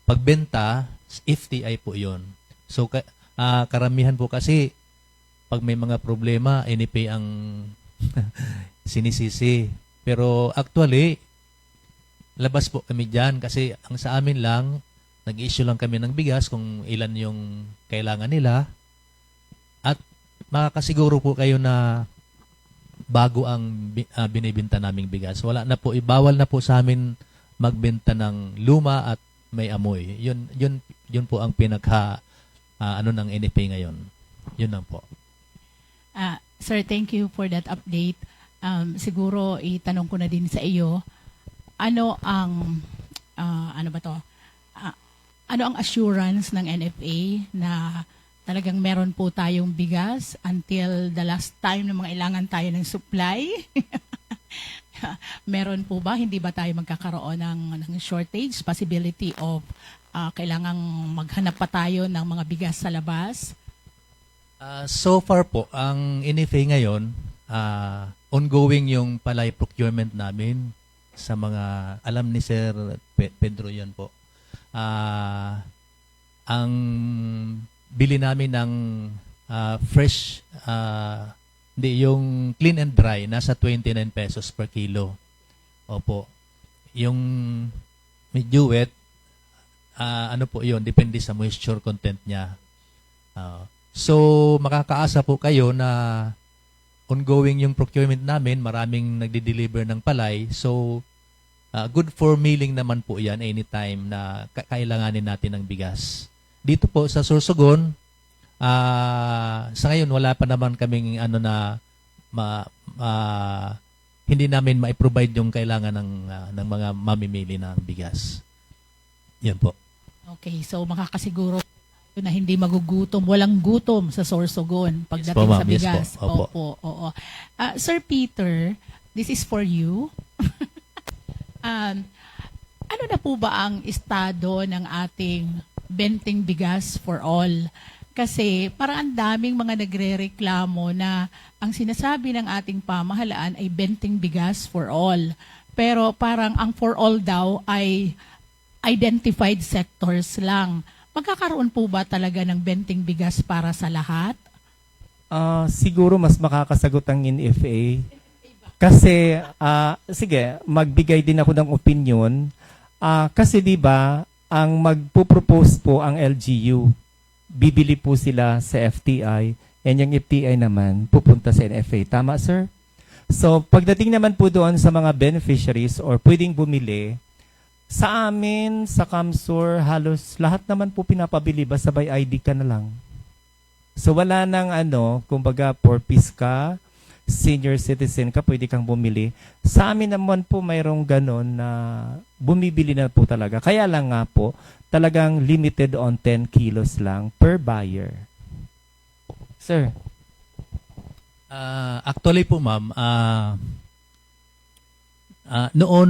pagbenta, FTI po yun. So, karamihan po kasi, pag may mga problema, NFA ang sinisisi. Pero actually, labas po kami dyan kasi ang sa amin lang, nag-issue lang kami ng bigas kung ilan yung kailangan nila. At makakasiguro po kayo na bago ang binibenta naming bigas. Wala na po, bawal na po sa amin magbenta ng luma at may amoy. Yun po ang pinaka ng NFA ngayon. Yun lang po. Sir, thank you for that update. Siguro itanong ko na din sa iyo, ano ang ano ang assurance ng NFA na talagang meron po tayong bigas until the last time na mangailangan tayo ng supply? Meron po ba? Hindi ba tayo magkakaroon ng shortage, possibility of kailangang maghanap pa tayo ng mga bigas sa labas? So far po, ang NFA ngayon, ongoing yung palay procurement namin sa mga, alam ni Sir Pedro yan po. Ang bili namin ng fresh, yung clean and dry, nasa 29 pesos per kilo. Opo. Yung medyo wet, ano po yun, depende sa moisture content niya. So, makakaasa po kayo na ongoing yung procurement namin, maraming nagde-deliver ng palay. So, good for milling naman po yan anytime na kailanganin natin ng bigas. Dito po sa Sorsogon, sa ngayon wala pa naman kaming hindi namin ma-provide yung kailangan ng mga mamimili ng bigas. Yan po. Okay, so makakasiguro na hindi magugutom, walang gutom sa Sorsogon pagdating Yes po, sa bigas. Yes po. Opo, oo. Sir Peter, this is for you. Ano na po ba ang estado ng ating benting bigas for all? Kasi parang ang daming mga nagrereklamo na ang sinasabi ng ating pamahalaan ay benting bigas for all. Pero parang ang for all daw ay identified sectors lang. Magkakaroon po ba talaga ng benting bigas para sa lahat? Siguro mas makakasagot ang NFA. Kasi, sige, magbigay din ako ng opinion. Kasi di ba ang magpo-propose po ang LGU, bibili po sila sa FTI, and yung FTI naman pupunta sa NFA. Tama, sir? So, pagdating naman po doon sa mga beneficiaries or pwedeng bumili, sa amin, sa Kamsur, halos lahat naman po pinapabili, basta by ID ka na lang. So wala nang kumbaga for-piece ka, senior citizen ka, pwede kang bumili. Sa amin naman po mayroong ganon na bumibili na po talaga. Kaya lang nga po, talagang limited on 10 kilos lang per buyer. Sir? Actually po ma'am, noon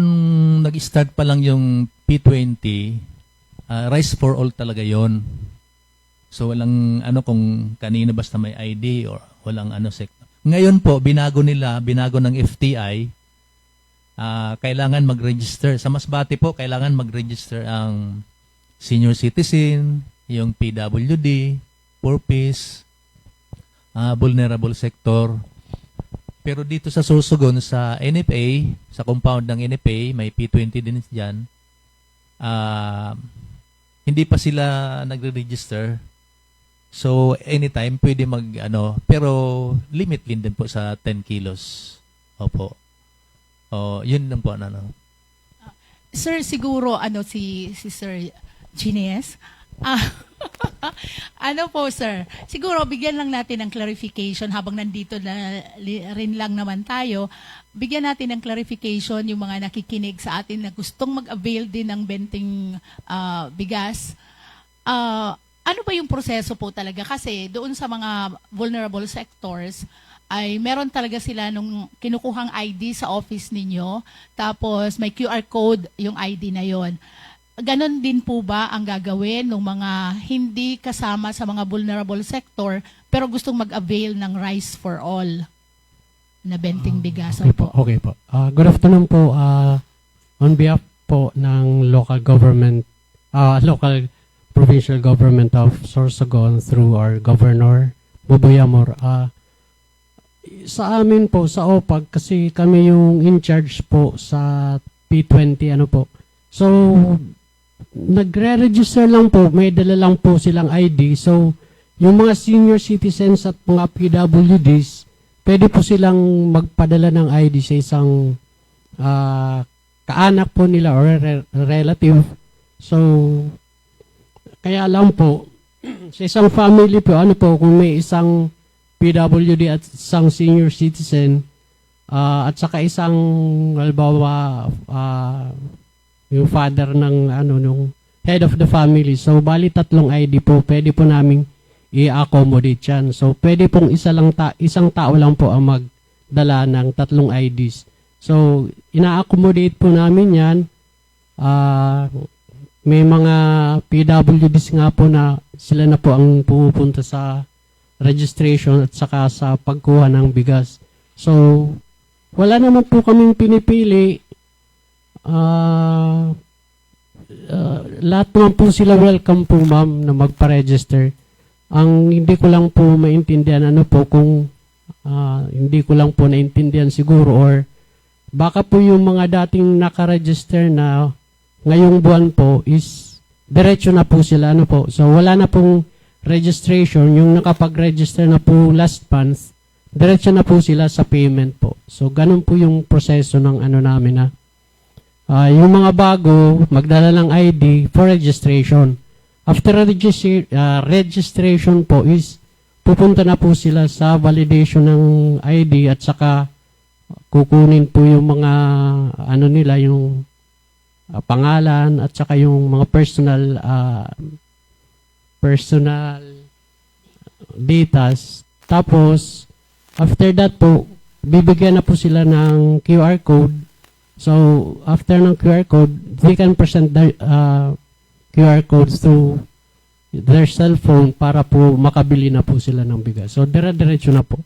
nag-start pa lang yung P20, rice for all talaga yon. So walang kung kanina basta may ID or walang Ngayon po binago ng FTI. Kailangan mag-register sa Masbate po, kailangan mag-register ang senior citizen, yung PWD, for-piece, vulnerable sector. Pero dito sa Sorsogon, sa NFA, sa compound ng NFA, may P20 din dyan. Hindi pa sila nagre-register. So, anytime, pwede pero limit din po sa 10 kilos. Opo. Yun lang po. Sir, siguro, si Sir Gines, po sir, siguro bigyan lang natin ng clarification habang nandito na rin lang naman tayo, bigyan natin ng clarification yung mga nakikinig sa atin na gustong mag-avail din ng benting bigas. Ano ba yung proseso po talaga? Kasi doon sa mga vulnerable sectors, ay meron talaga sila nung kinukuhang ID sa office ninyo, tapos may QR code yung ID na yon. Ganon din po ba ang gagawin ng mga hindi kasama sa mga vulnerable sector pero gustong mag-avail ng Rice for All na benting bigas? Okay po. Good afternoon po. On behalf po ng local provincial government of Sorsogon through our governor, Buboy Amor, sa amin po, sa OPAG, kasi kami yung in charge po sa P20, po. So, nagre-register lang po, may dala lang po silang ID. So, yung mga senior citizens at mga PWDs, pwede po silang magpadala ng ID sa isang kaanak po nila or relative. So, kaya lang po, sa isang family po, ano po, kung may isang PWD at isang senior citizen, at saka isang, halimbawa, yung father ng, nung head of the family. So, bali 3 ID po, pwede po namin i-accommodate yan. So, pwede pong isang tao lang po ang magdala ng 3 IDs. So, ina-accommodate po namin yan. May mga PWDs nga po na sila na po ang pumupunta sa registration at saka sa pagkuha ng bigas. So, wala naman po kaming pinipili. Lahat naman po sila welcome po, ma'am, na magpa-register. Ang hindi ko lang po maintindihan kung hindi ko lang po naintindihan siguro or baka po yung mga dating naka-register na ngayong buwan po is diretso na po sila So wala na pong registration, yung nakapag-register na po last month, diretso na po sila sa payment po. So ganun po yung proseso ng namin na yung mga bago magdala ng ID for registration. After registration po is pupunta na po sila sa validation ng ID at saka kukunin po yung mga nila, yung pangalan at saka yung mga personal datas. Tapos after that po bibigyan na po sila ng QR code. So after ng QR code, they can present the QR codes through their cellphone para po makabili na po sila ng bigas. So dire-diretso na po.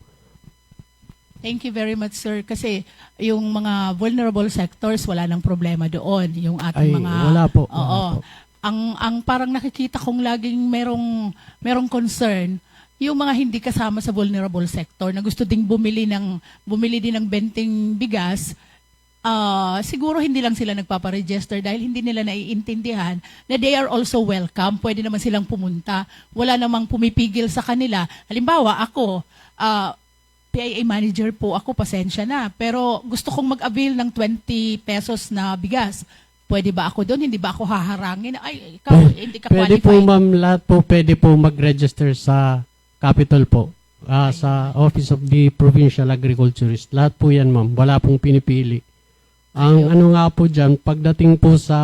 Thank you very much, sir. Kasi yung mga vulnerable sectors, wala nang problema doon. Yung ating mga... Wala po. Oo. Wala po. Ang parang nakikita kong laging merong concern, yung mga hindi kasama sa vulnerable sector na gusto ding bumili din ng benting bigas, siguro hindi lang sila nagpaparegister dahil hindi nila naiintindihan na they are also welcome. Pwede naman silang pumunta. Wala namang pumipigil sa kanila. Halimbawa, ako, PIA manager po ako, pasensya na. Pero gusto kong mag-avail ng 20 pesos na bigas. Pwede ba ako doon? Hindi ba ako haharangin? Ay, ikaw, hindi ka Pwede po, qualified. ma'am, lahat po pwede po mag-register sa Capitol po. Sa Office of the Provincial Agriculturist. Lahat po yan, ma'am. Wala pong pinipili. Ang nga po dyan, pagdating po sa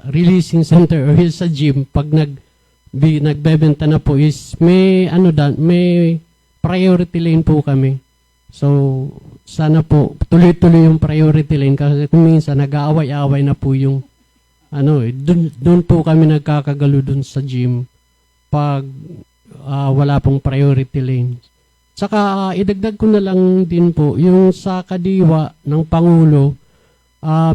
releasing center or sa gym, pag nagbebenta na po is may may priority lane po kami. So, sana po tuloy-tuloy yung priority lane kasi kung minsan nag-aaway-aaway na po yung doon po kami nagkakagalo doon sa gym pag wala pong priority lane. Saka idagdag ko na lang din po yung sa kadiwa ng Pangulo,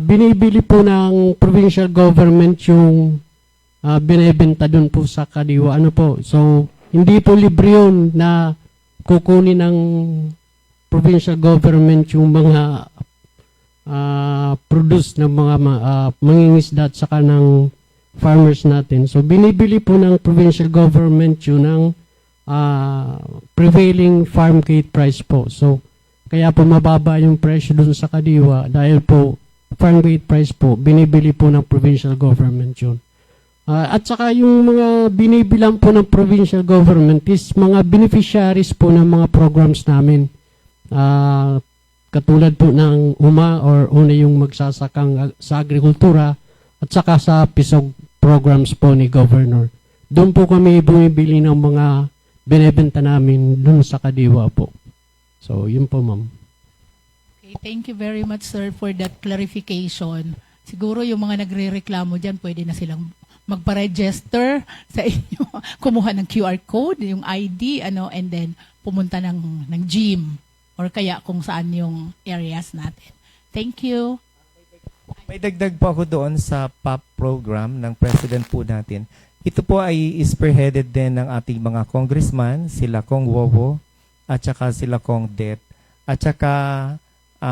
binibili po ng provincial government yung binebenta doon po sa kadiwa. So, hindi po libre yun na kukunin ng provincial government yung mga produce ng mga mangingisda at saka ng farmers natin. So, binibili po ng provincial government yun ng prevailing farm gate price po. So, kaya po mababa yung presyo dun sa kadiwa dahil po farm gate price po, binibili po ng provincial government yun. At saka yung mga binibilang po ng provincial government is mga beneficiaries po ng mga programs namin. Katulad po ng UMA or una yung magsasakang sa agrikultura at saka sa PISOG programs po ni Governor. Doon po kami bumibili ng mga binebenta namin doon sa kadiwa po. So, yun po, ma'am. Okay, thank you very much, sir, for that clarification. Siguro yung mga nagre-reklamo dyan, pwede na silang magpa-register sa inyo, kumuha ng QR code, yung ID, and then pumunta ng gym or kaya kung saan yung areas natin. Thank you. May dagdag po ako doon sa PAP program ng President po natin. Ito po ay spearheaded din ng ating mga congressman, sila Kong Wowo, at saka sila Kong Det. At saka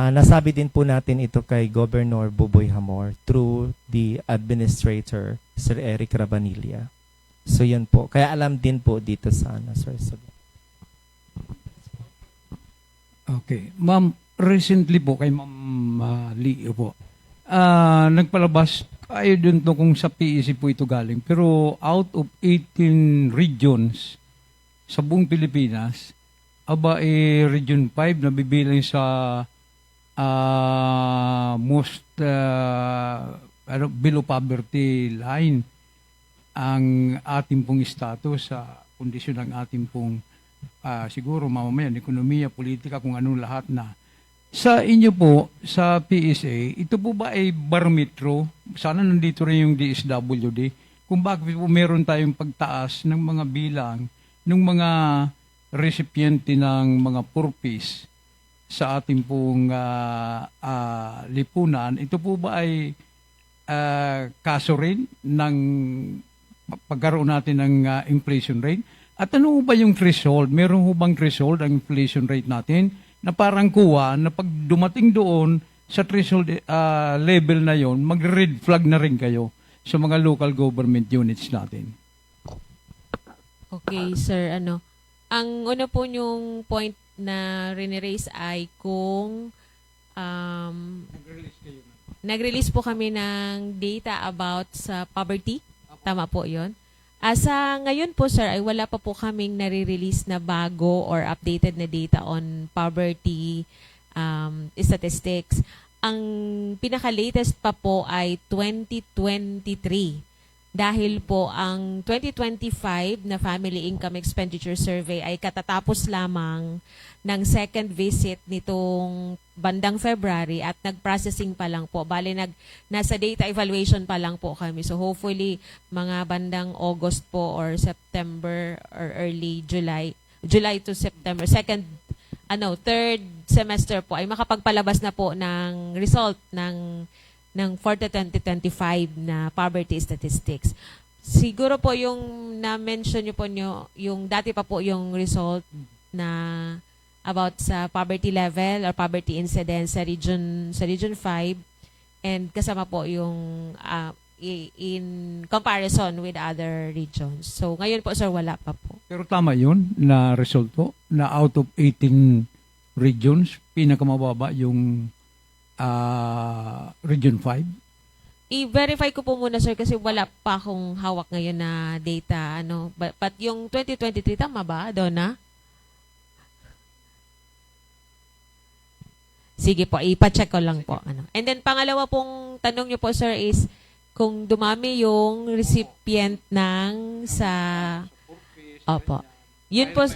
nasabi din po natin ito kay Governor Buboy Hamor through the administrator, Sir Eric Rabanilla. So yan po. Kaya alam din po dito sa Sir Sagot. Okay. Ma'am, recently po kay Ma'am Leo po, nagpalabas kayo dun to kung sa PEC po ito galing. Pero out of 18 regions sa buong Pilipinas, Region 5 na bibilang sa most below poverty line ang ating pong status sa kondisyon ng ating pong siguro mamamayan, ekonomiya, politika, kung anong lahat na. Sa inyo po, sa PSA, ito po ba ay barometro? Sana nandito rin yung DSWD. Kung bakit po meron tayong pagtaas ng mga bilang ng mga recipiente ng mga purpose sa ating pong lipunan. Ito po ba ay kaso rin ng pagkaroon natin ng inflation rate? At ano ba yung threshold? Meron ho bang threshold ang inflation rate natin na parang kuha na pag dumating doon sa threshold level na yon, mag-red flag na rin kayo sa mga local government units natin? Okay, sir. Ang una po yung point na riniraise ay kung nag-release po kami ng data about sa poverty. Tama po yun. Sa ngayon po, sir, ay wala pa po kaming nare-release na bago or updated na data on poverty statistics. Ang pinaka-latest pa po ay 2023. Dahil po ang 2025 na Family Income Expenditure Survey ay katatapos lamang ng second visit nitong bandang February at nag-processing pa lang po. Bale, nasa data evaluation pa lang po kami. So hopefully, mga bandang August po or September or early July to September, third semester po ay makapagpalabas na po ng result ng for the 2025 na poverty statistics. Siguro po yung na-mention nyo po yung dati pa po yung result na about sa poverty level or poverty incidence sa region 5 and kasama po yung in comparison with other regions. So ngayon po, sir, wala pa po. Pero tama yun na result po na out of 18 regions, pinakamababa yung Region 5? I-verify ko po muna, sir, kasi wala pa akong hawak ngayon na data. But yung 2023, tama ba, Donna? Sige po, ipacheck ko lang po. And then, pangalawa pong tanong nyo po, sir, is kung dumami yung recipient ng sa... Opo. Yun po...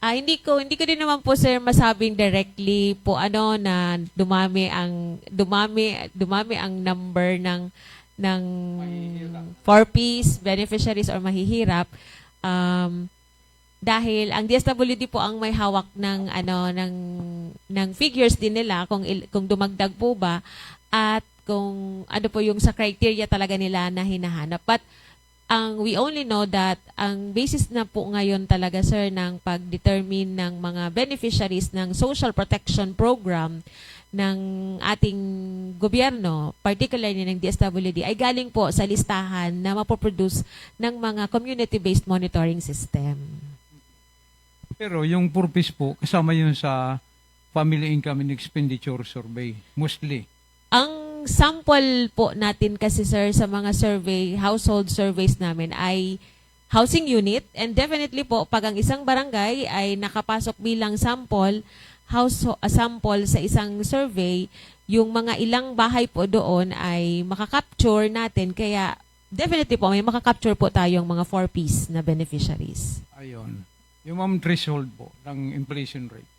hindi ko din naman po, sir, masabing directly po na dumami ang number ng 4Ps beneficiaries or mahihirap dahil ang DSWD po ang may hawak ng ng figures din nila kung dumagdag po ba at kung ano po yung sa criteria talaga nila na hinahanap. But we only know that ang basis na po ngayon talaga, sir, ng pag-determine ng mga beneficiaries ng social protection program ng ating gobyerno, particularly ng DSWD, ay galing po sa listahan na mapoproduce ng mga community-based monitoring system. Pero yung purpose po, kasama yun sa Family Income and Expenditure Survey, mostly. Ang sample po natin kasi, sir, sa mga household surveys namin ay housing unit, and definitely po pag ang isang barangay ay nakapasok bilang sample sa isang survey, yung mga ilang bahay po doon ay makakapture natin, kaya definitely po may makakapture po tayong mga 4Ps na beneficiaries. Ayun. Yung threshold po ng inflation rate.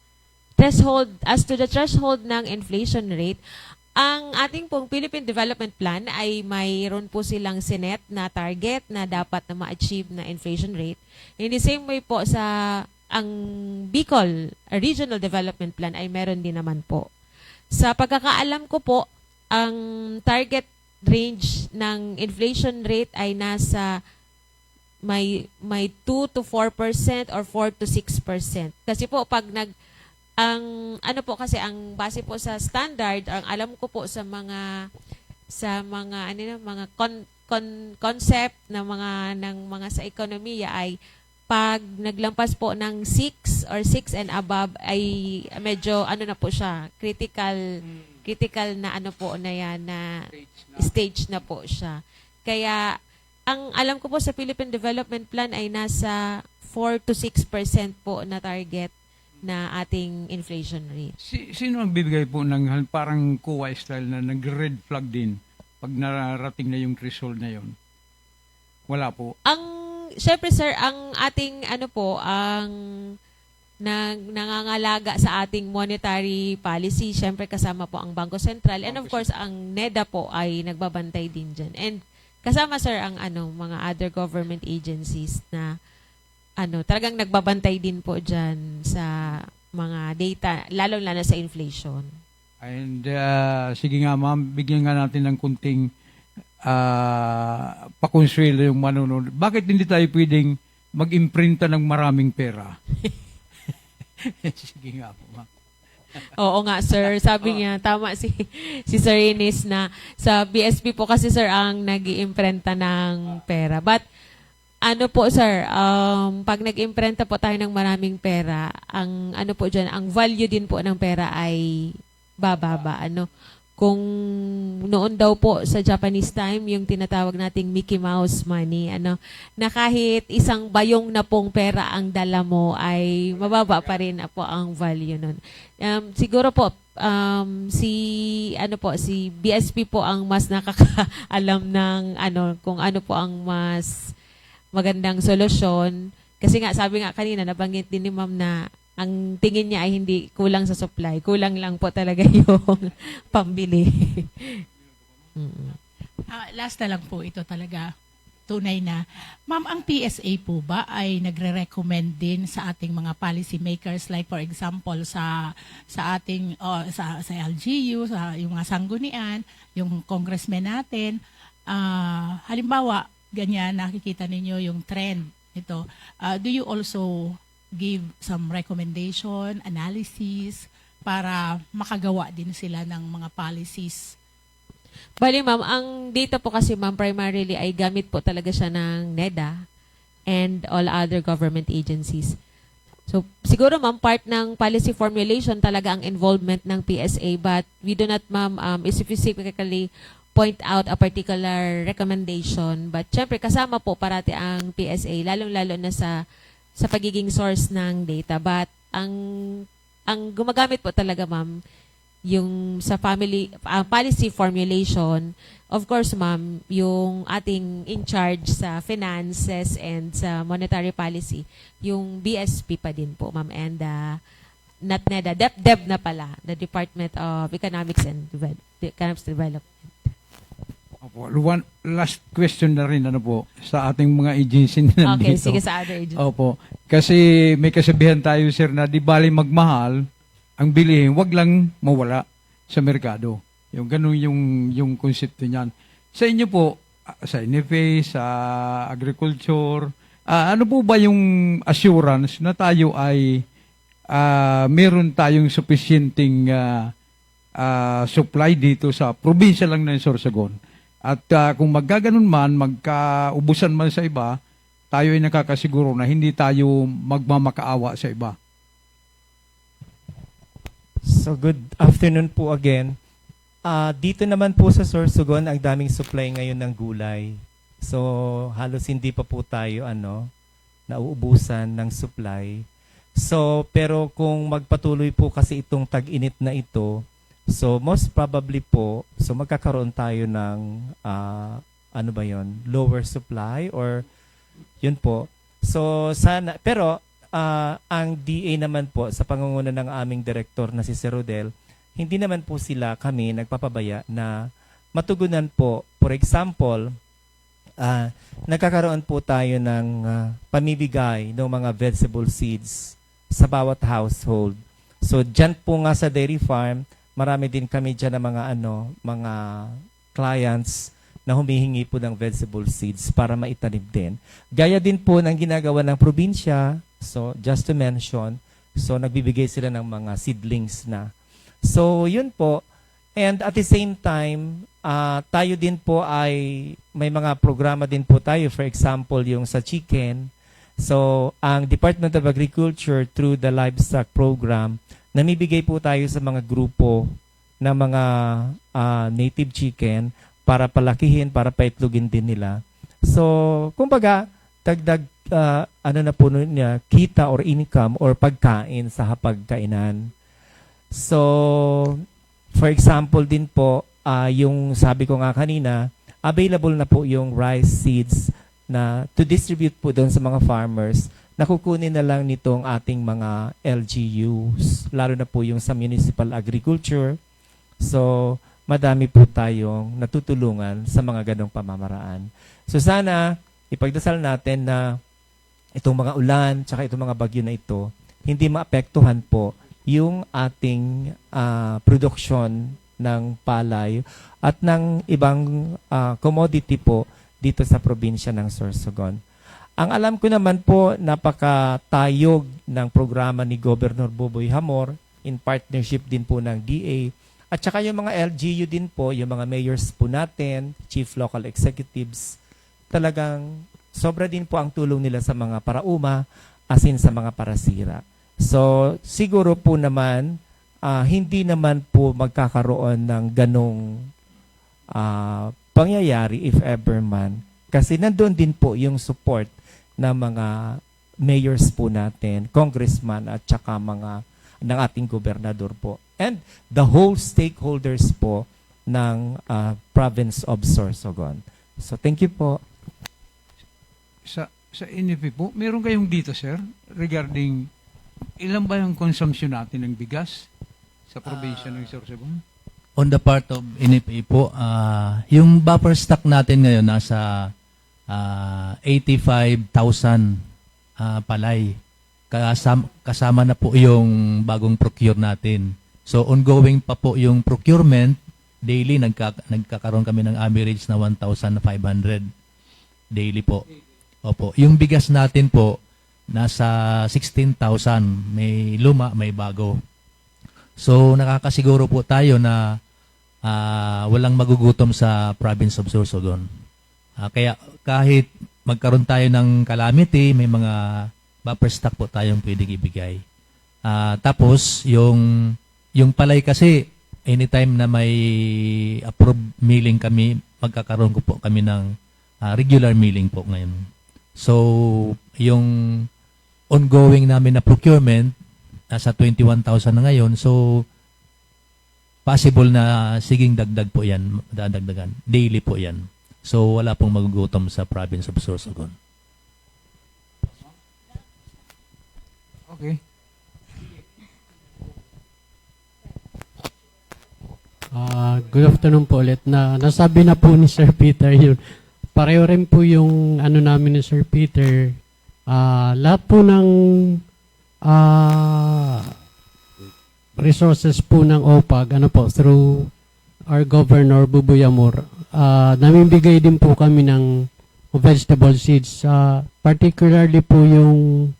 As to the threshold ng inflation rate, ang ating pong Philippine Development Plan ay mayroon po silang sinet na target na dapat na ma-achieve na inflation rate. In the same way po ang Bicol Regional Development Plan ay meron din naman po. Sa pagkakaalam ko po, ang target range ng inflation rate ay nasa may 2 to 4% or 4 to 6%. Kasi po pag ang base po sa standard, ang alam ko po sa mga concept ng mga sa ekonomiya ay Pag naglampas po ng 6 or 6 and above ay medyo ano na po siya, critical na ano po na yan na stage na po siya. Kaya ang alam ko po sa Philippine Development Plan ay nasa 4 to 6% po na target na ating inflation rate. Sino ang bibigay po ng parang kuwa style na nag-red flag din pag narating na yung threshold na yon? Wala po. Syempre sir, ang ating ano po, ang nangangalaga sa ating monetary policy, syempre kasama po ang Bangko Sentral, and of course ang NEDA po ay nagbabantay din dyan. And kasama sir ang mga other government agencies na talagang nagbabantay din po dyan sa mga data, lalo-lalo sa inflation. And sige nga ma'am, bigyan nga natin ng kunting pakonsuelo yung manonood. Bakit hindi tayo pwedeng mag-imprinta ng maraming pera? Sige nga po ma'am. Oo nga sir, sabi niya, tama si Sir Ines na sa BSP po kasi sir ang nag-iimprenta ng pera. But ano po sir, pag nag-imprenta po tayo ng maraming pera, ang ano po dyan, ang value din po ng pera ay bababa. Kung noon daw po sa Japanese time, yung tinatawag nating Mickey Mouse money, na kahit isang bayong na pong pera ang dala mo ay mababa pa rin po ang value nun. Siguro po, si BSP po ang mas nakakaalam ng kung ano po ang mas magandang solusyon. Kasi nga, sabi nga kanina, nabanggit din ni ma'am na ang tingin niya ay hindi kulang sa supply. Kulang lang po talaga yung pambili. Last na lang po ito talaga. Tunay na. Ma'am, ang PSA po ba ay nagre-recommend din sa ating mga policy makers, like for example sa ating sa LGU, sa yung mga sanggunian, yung congressmen natin, halimbawa ganyan nakikita ninyo yung trend ito. Do you also give some recommendation, analysis para makagawa din sila ng mga policies? Bali ma'am, ang data po kasi ma'am primarily ay gamit po talaga siya ng NEDA and all other government agencies. So siguro ma'am, part ng policy formulation talaga ang involvement ng PSA, but we do not ma'am specifically point out a particular recommendation, but syempre kasama po parati ang PSA, lalong-lalo na sa pagiging source ng data. But ang gumagamit po talaga ma'am yung sa policy formulation, of course ma'am, yung ating in charge sa finances and sa monetary policy, yung BSP pa din po ma'am, and not NEDA, DepDev na pala, the Department of Economics and Development. One last question na rin sa ating mga agency na nandito. Okay, sige, sa other agency. Opo. Kasi may kasabihan tayo sir na di bali magmahal ang bilihin, wag lang mawala sa merkado. Yung ganun yung konsepto niyan. Sa inyo po, sa NFA, sa agriculture, ano po ba yung assurance na tayo ay meron tayong sufficienting supply dito sa probinsya lang ng Sorsogon? At kung maggaganon man, magkaubusan man sa iba, tayo ay nakakasiguro na hindi tayo magmamakaawa sa iba. So good afternoon po again. Dito naman po sa Sorsogon, ang daming supply ngayon ng gulay. So halos hindi pa po tayo nauubusan ng supply. So pero kung magpatuloy po kasi itong tag-init na ito, so most probably po, so magkakaroon tayo ng lower supply or yun po. So sana, pero ang DA naman po sa pangunguna ng aming direktor na si Sir Rodel, hindi naman po kami nagpapabaya na matugunan po. For example, nagkakaroon po tayo ng pamibigay ng mga vegetable seeds sa bawat household. So dyan po nga sa dairy farm, marami din kami dyan ng mga clients na humihingi po ng vegetable seeds para maitanim din. Gaya din po ng ginagawa ng probinsya, so just to mention, so nagbibigay sila ng mga seedlings na. So yun po, and at the same time, tayo din po ay may mga programa din po tayo. For example, yung sa chicken, So, ang Department of Agriculture through the livestock program, namibigay po tayo sa mga grupo ng mga native chicken para palakihin, para paitlogin din nila. So, kumbaga, dagdag ano na po nun niya, kita or income or pagkain sa hapagkainan. So, for example din po, yung sabi ko nga kanina, available na po yung rice seeds na to distribute po doon sa mga farmers na kukunin na lang nitong ating mga LGUs, lalo na po yung sa municipal agriculture. So, madami po tayong natutulungan sa mga ganong pamamaraan. So, sana ipagdasal natin na itong mga ulan, tsaka itong mga bagyo na ito, hindi maapektuhan po yung ating produksyon ng palay at ng ibang commodity po dito sa probinsya ng Sorsogon. Ang alam ko naman po, napakatayog ng programa ni Governor Boboy Hamor in partnership din po ng DA at saka yung mga LGU din po, yung mga mayors po natin, chief local executives, talagang sobra din po ang tulong nila sa mga parauma asin sa mga parasira. So, siguro po naman, hindi naman po magkakaroon ng ganong pangyayari if ever man. Kasi nandoon din po yung support ng mga mayors po natin, congressman at saka mga ng ating gobernador po. And the whole stakeholders po ng province of Sorsogon. So, thank you po. Sa NFA po, meron kayong dito, sir, regarding ilan ba yung consumption natin ng bigas sa probinsya ng Sorsogon? On the part of NFA po, yung buffer stock natin ngayon nasa 85,000 palay. Kasama na po yung bagong procure natin. So ongoing pa po yung procurement. Daily nagkakaroon kami ng average na 1,500 daily po. Opo. Yung bigas natin po nasa 16,000. May luma, may bago. So nakakasiguro po tayo na walang magugutom sa province of Sorsogon. Kaya kahit magkaroon tayo ng calamity, may mga buffer stock po tayong pwedeng ibigay. Tapos, yung palay kasi, anytime na may approved milling kami, magkakaroon ko po kami ng regular milling po ngayon. So, yung ongoing namin na procurement, nasa 21,000 na ngayon. So, possible na siging dagdag po yan, dadagdagan. Daily po yan. So, wala pong magugutom sa province of Sorsogon. Okay. Good afternoon po ulit. Nasabi na po ni Sir Peter yun. Pareho rin po yung ano namin ni Sir Peter. Lahat po ng resources po ng OPAG, through our Governor Buboy Amor, namimigay din po kami ng vegetable seeds. Particularly po yung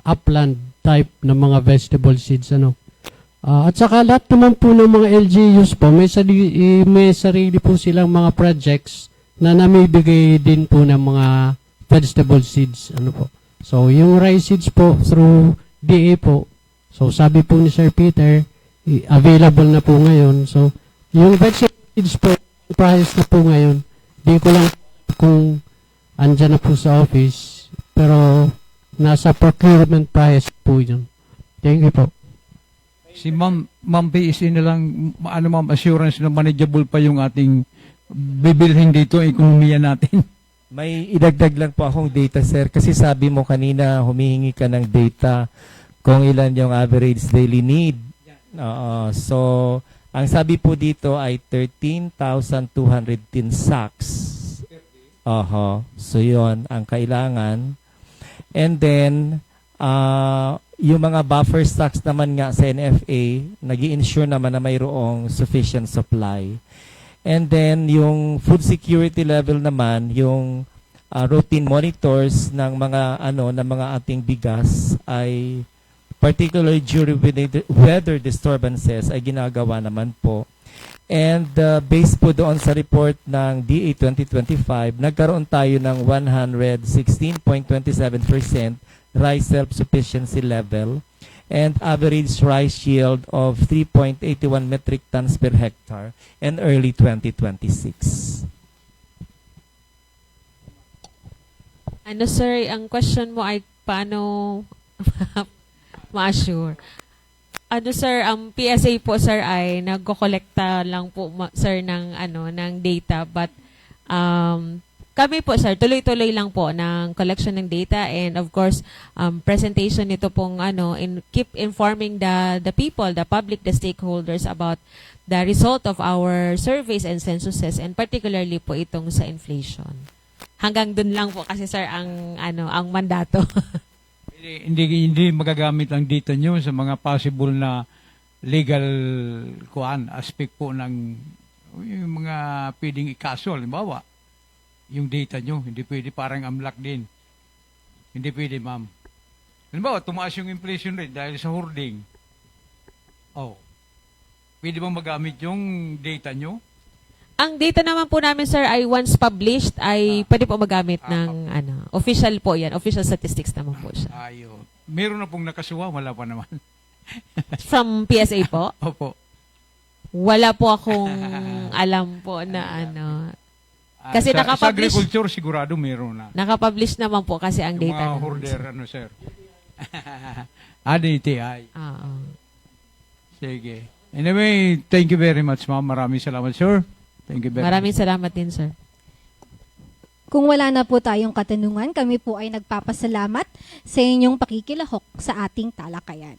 upland type ng mga vegetable seeds. At saka lahat naman po ng mga LGUs po, may sarili po silang mga projects na namibigay din po ng mga vegetable seeds. So, yung rice seeds po through DA po. So, sabi po ni Sir Peter, available na po ngayon. So, yung vegetable seeds po, price na po ngayon. Di ko lang kung andyan na po sa office. Pero, nasa procurement price po yun. Thank you po. Si Ma'am PSC na lang, ma'am, assurance na manageable pa yung ating bibilhin dito, ekonomiya natin. May idagdag lang po akong data, sir. Kasi sabi mo kanina, humihingi ka ng data kung ilan yung average daily need. So, ang sabi po dito ay 13,210 sacks. So, yun ang kailangan. And then, yung mga buffer stocks naman nga sa NFA, nag-i-ensure naman na mayroong sufficient supply. And then, yung food security level naman, yung routine monitors ng mga ng mga ating bigas ay particularly during weather disturbances ay ginagawa naman po. And based po doon sa report ng DA 2025, nagkaroon tayo ng 116.27% rice self-sufficiency level and average rice yield of 3.81 metric tons per hectare in early 2026. Ano sir, ang question mo ay paano ma-assure? Ano sir, ang PSA po sir ay nagko-kolekta lang po sir ng ng data, but kami po sir tuloy-tuloy lang po ng collection ng data, and of course presentation nito pong keep informing the people, the public, the stakeholders about the result of our surveys and censuses, and particularly po itong sa inflation. Hanggang dun lang po kasi sir ang mandato. Hindi magagamit ang data nyo sa mga possible na legal aspect po ng yung mga pwedeng ikaso. Halimbawa, yung data nyo, hindi pwede parang amlak din. Hindi pwede, ma'am. Halimbawa, tumaas yung inflation rate dahil sa hoarding. Pwede bang magamit yung data nyo? Ang data naman po namin sir ay once published ay pwede po magamit ng official po yan, official statistics naman po siya. Meron na pong nakasuwa, wala pa naman. From PSA po? Opo. Wala po akong alam po na kasi sa nakapublish. Sa agriculture sigurado meron na. Nakapublish naman po kasi ang Yung data mga naman, hoarder, sir. sir. DTI. Oo. Sige. Anyway, thank you very much, ma'am. Maraming salamat, sir. Thank you very Maraming much. salamat din sir. Kung wala na po tayong katanungan, kami po ay nagpapasalamat sa inyong pakikilahok sa ating talakayan.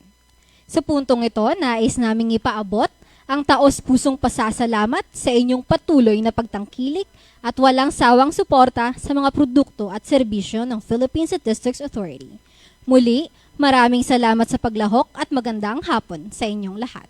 Sa puntong ito, nais naming ipaabot ang taos-pusong pasasalamat sa inyong patuloy na pagtangkilik at walang sawang suporta sa mga produkto at serbisyo ng Philippine Statistics Authority. Muli, maraming salamat sa paglahok at magandang hapon sa inyong lahat.